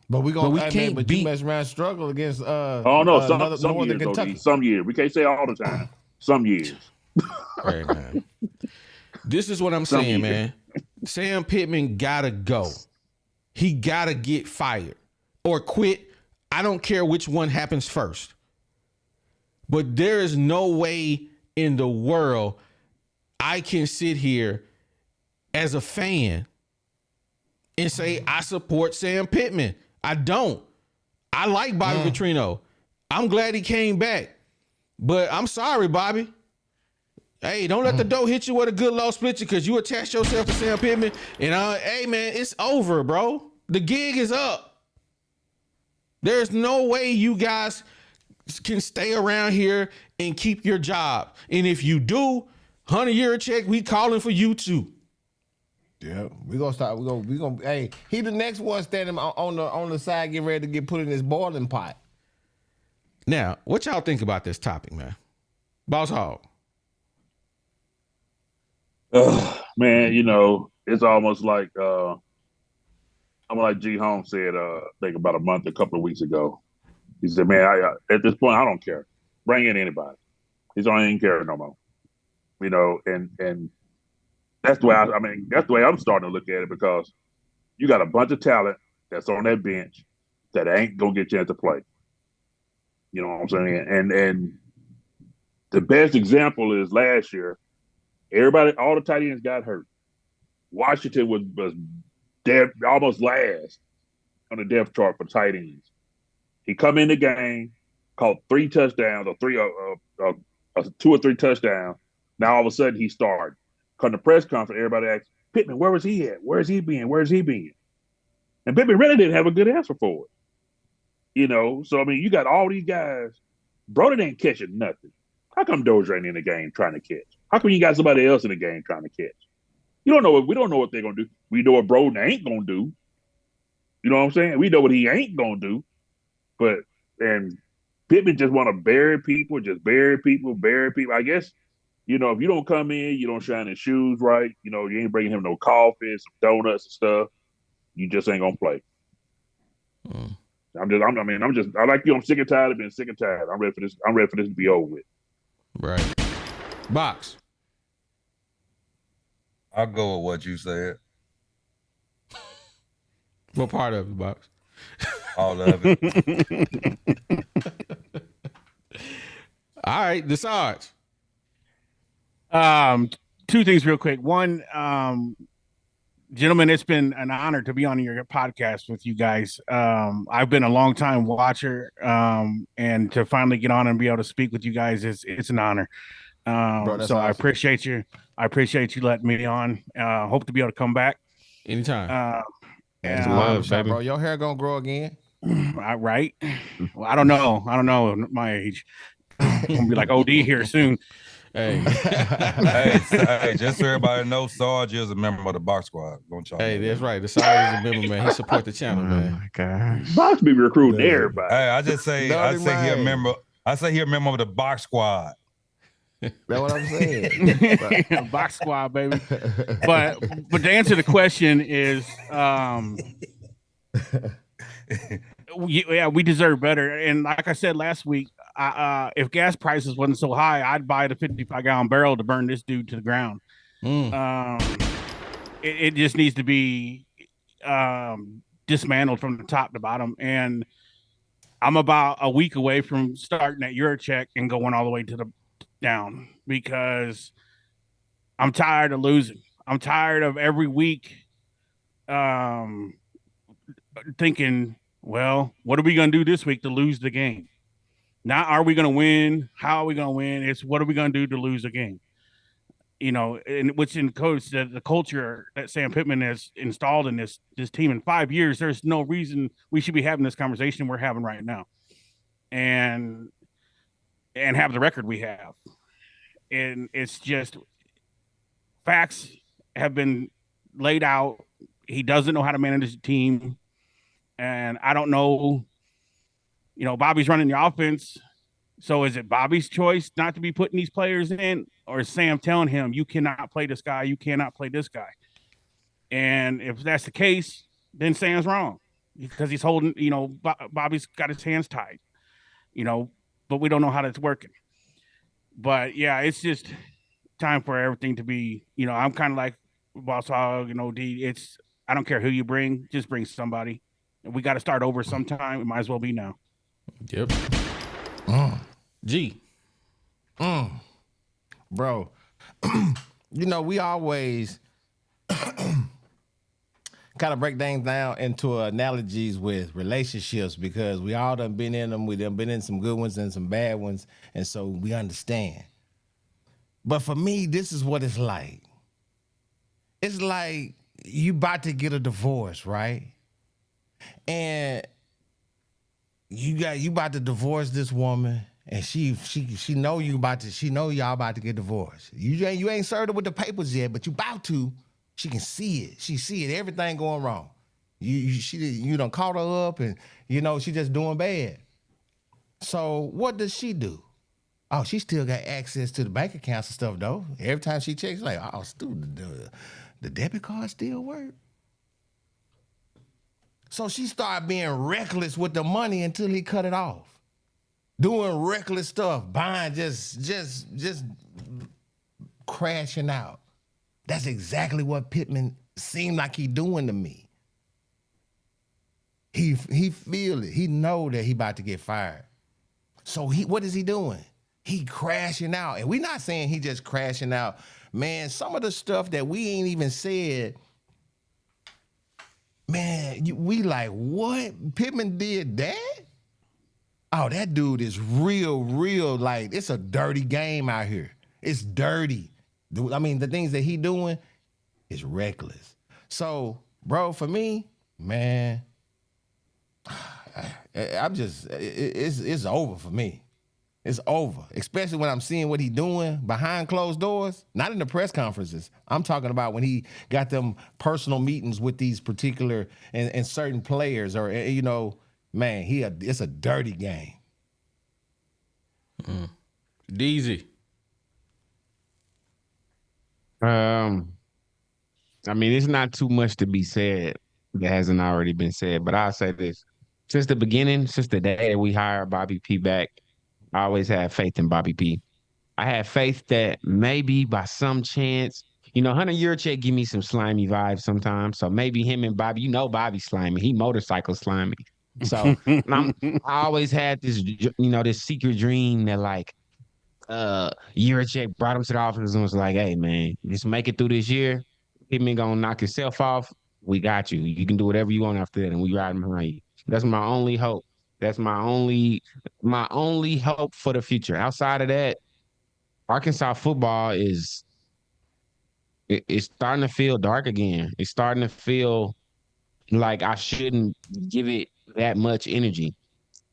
But we can't beat. You mess around and struggle against some Northern years, Kentucky. Some years. We can't say all the time. Some years. Hey, man. This is what I'm saying, man. Sam Pittman gotta go. He gotta get fired or quit. I don't care which one happens first. But there is no way in the world I can sit here as a fan and say I support Sam Pittman. I don't. I like Bobby Petrino. I'm glad he came back. But I'm sorry, Bobby. Hey, don't let the dough hit you with a good low split you because you attach yourself to Sam Pittman. And hey, man, it's over, bro. The gig is up. There's no way you guys can stay around here and keep your job. And if you do, $100 a check, we calling for you too. Yeah, we gonna start. We gonna. Hey, he the next one standing on the side, getting ready to get put in this boiling pot. Now, what y'all think about this topic, man? Boss Hog. Man, it's almost like G. Holmes said. I think about a couple of weeks ago. He said, "Man, at this point, I don't care. Bring in anybody. He don't even care no more." And that's the way that's the way I'm starting to look at it, because you got a bunch of talent that's on that bench that ain't gonna get a chance to play. You know what I'm saying? And the best example is last year. Everybody, all the tight ends got hurt. Washington was dead, almost last on the depth chart for tight ends. He come in the game, caught 3 touchdowns or 2 or 3 touchdowns. Now all of a sudden he started. Come to press conference, everybody asked, Pittman, where was he at? Where's he been? Where's he been? And Pittman really didn't have a good answer for it. So you got all these guys. Brody ain't catching nothing. How come Dozier ain't in the game trying to catch? How come you got somebody else in the game trying to catch? We don't know what they're gonna do. We know what Broden ain't gonna do. You know what I'm saying? We know what he ain't gonna do. And Pittman just want to bury people. I guess, if you don't come in, you don't shine his shoes right, you ain't bringing him no coffee, some donuts and stuff, you just ain't gonna play. I like you. I'm sick and tired of being sick and tired. I'm ready for this. I'm ready for this to be over with. Right. Box. I'll go with what you said. What part of it, Box? All of it. All right, the Sarge. 2 things real quick. One, gentlemen, it's been an honor to be on your podcast with you guys. I've been a long time watcher, and to finally get on and be able to speak with you guys it's an honor. Bro, so awesome. I appreciate you. I appreciate you letting me on. Hope to be able to come back anytime. Love, baby. Bro, your hair gonna grow again? Right? Well, I don't know at my age. I'm gonna be like OD here soon. Hey. hey, just so everybody knows, Sarge is a member of the Box Squad. Don't y'all Hey, that's right. The Sarge is a member, man. He support the channel, man. Oh my gosh. Box be recruiting everybody. Hey, I say he a member. I say he a member of the Box Squad. That's what I'm saying. Box Squad, baby. But to answer the question is, we deserve better. And like I said last week, if gas prices wasn't so high, I'd buy the 55-gallon barrel to burn this dude to the ground. It just needs to be dismantled from the top to bottom. And I'm about a week away from starting at Eurocheck and going all the way to the down, because I'm tired of losing. I'm tired of every week thinking, well, what are we going to do this week to lose the game? Not are we going to win? How are we going to win? It's what are we going to do to lose a game? And which in coach the culture that Sam Pittman has installed in this team in 5 years, there's no reason we should be having this conversation we're having right now, and have the record we have. And it's just facts have been laid out. He doesn't know how to manage the team. And I don't know, Bobby's running the offense. So is it Bobby's choice not to be putting these players in? Or is Sam telling him, you cannot play this guy, you cannot play this guy? And if that's the case, then Sam's wrong because he's holding, Bobby's got his hands tied, but we don't know how that's working. But yeah, it's just time for everything to be, I'm kind of like Boss Hog, D. I don't care who you bring, just bring somebody. We got to start over sometime. It might as well be now. Yep. G. Bro, we always kind of break things down into analogies with relationships because we all done been in them. We done been in some good ones and some bad ones, and so we understand. But for me, this is what it's like. It's like you about to get a divorce, right? And you about to divorce this woman, and she know y'all about to get divorced. You ain't served her with the papers yet, but you about to. She can see it. She see it. Everything going wrong. You done caught her up, and she just doing bad. So what does she do? Oh, she still got access to the bank accounts and stuff though. Every time she checks, like, oh, the debit card still work. So she started being reckless with the money until he cut it off. Doing reckless stuff, buying just crashing out. That's exactly what Pittman seemed like he doing to me. He feel it. He know that he about to get fired. So what is he doing? He crashing out. And we not saying he just crashing out. Man, some of the stuff that we ain't even said, man, we like, what? Pittman did that? Oh, that dude is real, like, it's a dirty game out here. It's dirty. I mean, the things that he doing is reckless. So, bro, for me, man, it's over for me. It's over, especially when I'm seeing what he doing behind closed doors, not in the press conferences. I'm talking about when he got them personal meetings with these particular and certain players or, man, it's a dirty game. DZ. I mean, it's not too much to be said that hasn't already been said, but I'll say this. Since the beginning, since the day that we hired Bobby P back, I always had faith in Bobby P. I had faith that maybe by some chance, Hunter Yurchek give me some slimy vibes sometimes. So maybe him and Bobby, Bobby's slimy. He motorcycle slimy. So I always had this, this secret dream that like Yurchek brought him to the office and was like, hey, man, just make it through this year. Pittman gonna knock himself off. We got you. You can do whatever you want after that, and we riding behind you. That's my only hope. That's my only hope for the future. Outside of that, Arkansas football it's starting to feel dark again. It's starting to feel like I shouldn't give it that much energy.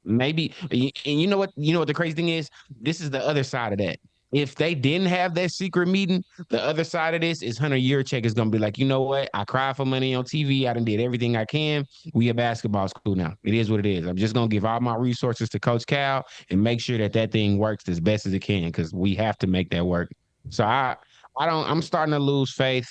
Maybe, and you know what the crazy thing is? This is the other side of that. If they didn't have that secret meeting, the other side of this is Hunter Yurchek is going to be like, you know what? I cried for money on TV. I done did everything I can. We a basketball school now. It is what it is. I'm just going to give all my resources to Coach Cal and make sure that thing works as best as it can because we have to make that work. So I'm starting to lose faith.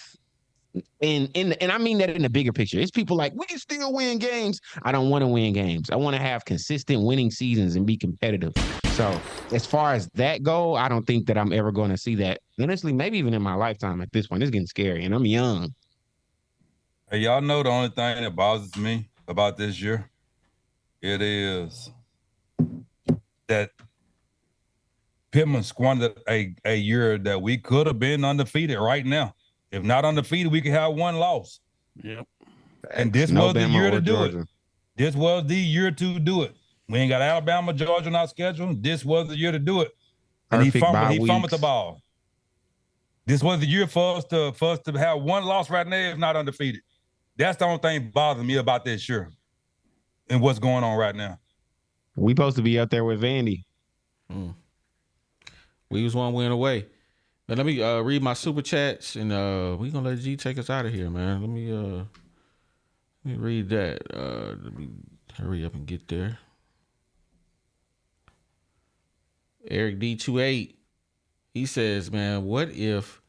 And I mean that in the bigger picture. It's people like, we can still win games. I don't want to win games. I want to have consistent winning seasons and be competitive. So as far as that go, I don't think that I'm ever going to see that. Honestly, maybe even in my lifetime at this point. It's getting scary, and I'm young. Hey, y'all know the only thing that bothers me about this year? It is that Pittman squandered a year that we could have been undefeated right now. If not undefeated, we could have one loss. Yep. And this was the year to do it. This was the year to do it. We ain't got Alabama, Georgia on our schedule. This was the year to do it. And he fumbled the ball. This was the year for us to have one loss right now, if not undefeated. That's the only thing bothering me about this year and what's going on right now. We supposed to be out there with Vandy. We was one win away. And let me read my super chats, and we're gonna let G take us out of here, man. Let me read that. Let me hurry up and get there. Eric D28, he says, man, what if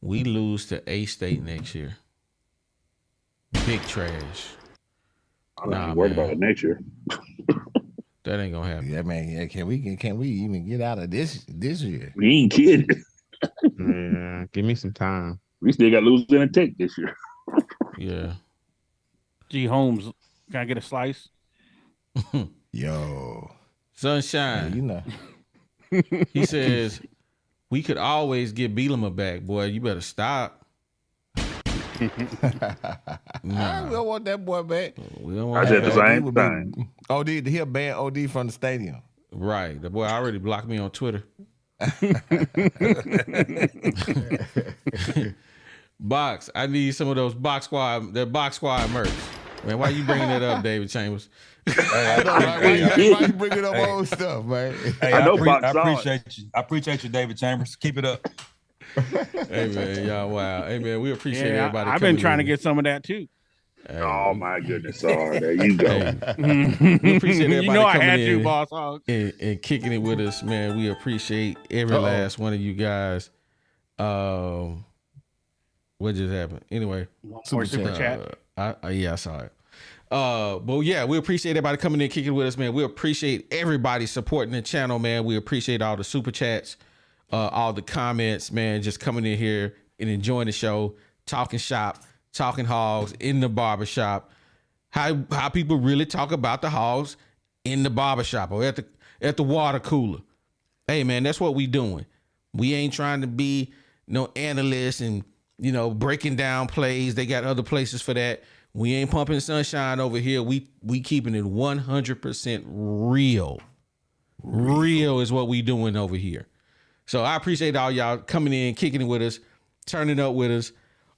we lose to A-State next year? Big trash. I'm not worried about it next year. That ain't gonna happen. Yeah, man. Yeah, can we even get out of this year? We ain't kidding. Yeah, give me some time. We still got Louisiana Tech this year. Yeah. G Holmes, can I get a slice? Yo, Sunshine. you know. He says, we could always get Bielema back, boy. You better stop. We don't want that boy back. We don't want I said that the back. same thing. OD, he'll ban OD from the stadium. Right. The boy already blocked me on Twitter. Box, I need some of those box squad merch. Man, why you bringing that up, David Chambers? Why you bringing up old stuff, man? Hey, I know I Box saw appreciate you. I appreciate you, David Chambers. Keep it up. Hey man, y'all, wow. Hey man, we appreciate Yeah, everybody. I've been coming trying to in. get some of that too. Oh my goodness! Sorry, there you go. We appreciate everybody You know I coming had in to, boss hog. and kicking it with us, man. We appreciate every last one of you guys. What just happened? Anyway, Super chat. I saw it. But yeah, we appreciate everybody coming in, kicking with us, man. We appreciate everybody supporting the channel, man. We appreciate all the super chats, all the comments, man, just coming in here and enjoying the show, talking shop, talking Hogs in the barbershop. How people really talk about the Hogs in the barbershop or at the water cooler. Hey man, that's what we doing. We ain't trying to be no analysts and breaking down plays. They got other places for that. We ain't pumping sunshine over here. We keeping it 100% real. Real is what we doing over here. So I appreciate all y'all coming in, kicking it with us, turning up with us.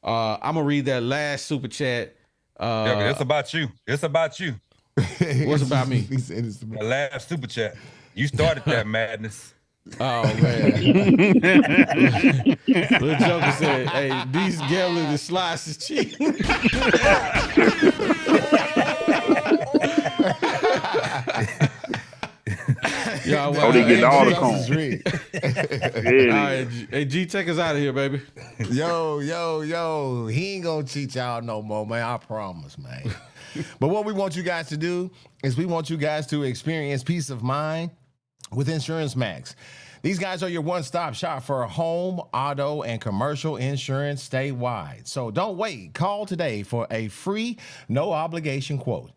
I'm gonna read that last super chat. Yeah, it's about you. It's about you. What's about me? He said it's about The last super chat. You started that madness. Oh man. Little Joker said, hey, these gambling and slice is cheap. Y'all, Oh, they getting all the Jesus corn. is Yeah, all right, hey, G, take us out of here, baby. Yo, he ain't gonna cheat y'all no more, man. I promise, man. But what we want you guys to do is we want you guys to experience peace of mind with Insurance Max. These guys are your one-stop shop for home, auto, and commercial insurance statewide. So don't wait. Call today for a free, no-obligation quote.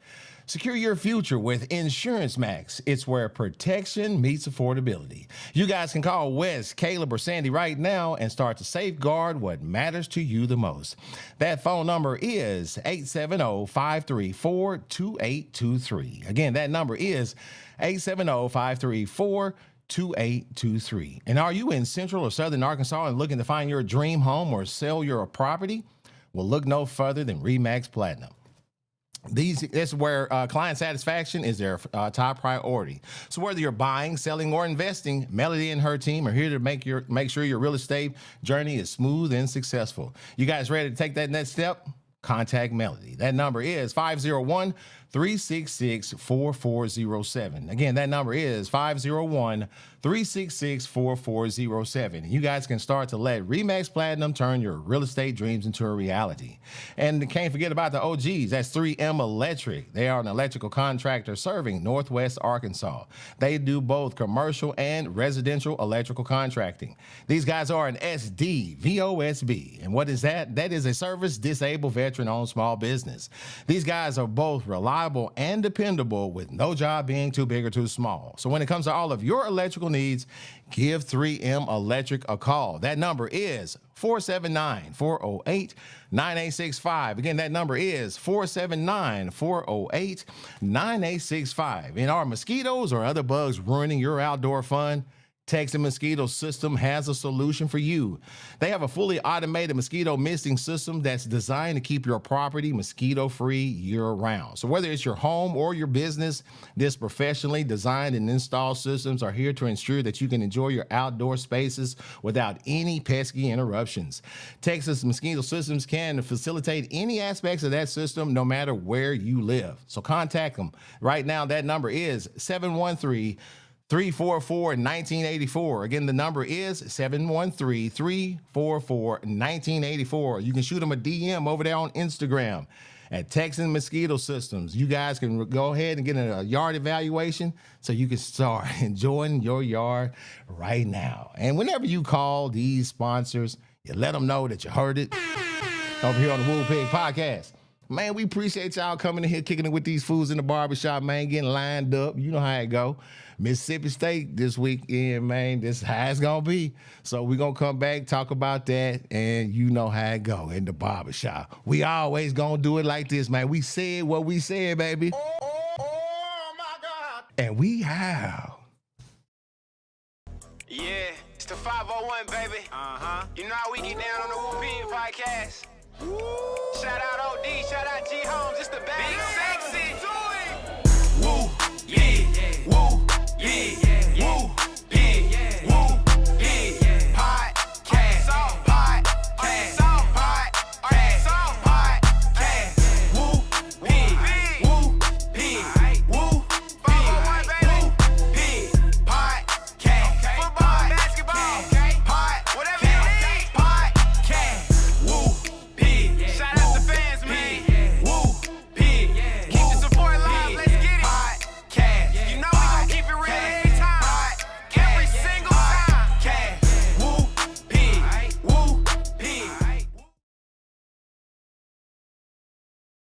Secure your future with Insurance Max. It's where protection meets affordability. You guys can call Wes, Caleb, or Sandy right now and start to safeguard what matters to you the most. That phone number is 870-534-2823. Again, that number is 870-534-2823. And are you in Central or Southern Arkansas and looking to find your dream home or sell your property? Well, look no further than RE/MAX Platinum. That's where client satisfaction is their top priority. So whether you're buying, selling, or investing, Melody and her team are here to make sure your real estate journey is smooth and successful. You guys ready to take that next step? Contact Melody. That number is 501-366-4407. Again, that number is 501-366-4407. You guys can start to let RE/MAX Platinum turn your real estate dreams into a reality. And can't forget about the OGs. That's 3M Electric. They are an electrical contractor serving Northwest Arkansas. They do both commercial and residential electrical contracting. These guys are an SDVOSB. And what is that? That is a service disabled veteran-owned small business. These guys are both reliable and dependable, with no job being too big or too small. So when it comes to all of your electrical needs, give 3M Electric a call. That number is 479-408-9865. Again, that number is 479-408-9865. And are mosquitoes or other bugs ruining your outdoor fun? Texan Mosquito System has a solution for you. They have a fully automated mosquito misting system that's designed to keep your property mosquito-free year-round. So whether it's your home or your business, this professionally designed and installed systems are here to ensure that you can enjoy your outdoor spaces without any pesky interruptions. Texas Mosquito Systems can facilitate any aspects of that system no matter where you live. So contact them. Right now, that number is 713-344-1984. Again, the number is 713-344-1984. You can shoot them a DM over there on Instagram at Texan Mosquito Systems. You guys can go ahead and get a yard evaluation so you can start enjoying your yard right now. And whenever you call these sponsors, you let them know that you heard it over here on the Wool Pig Podcast. Man, we appreciate y'all coming in here, kicking it with these fools in the barbershop, man, getting lined up. You know how it go. Mississippi State this weekend, man, this is how it's going to be. So we're going to come back, talk about that, and you know how it go in the barbershop. We always going to do it like this, man. We said what we said, baby. Oh my God. And we have. Yeah, it's the 501, baby. You know how we get down on the Whoop In podcast. Shout out OD, shout out G Homes, it's the bag. Big sexy.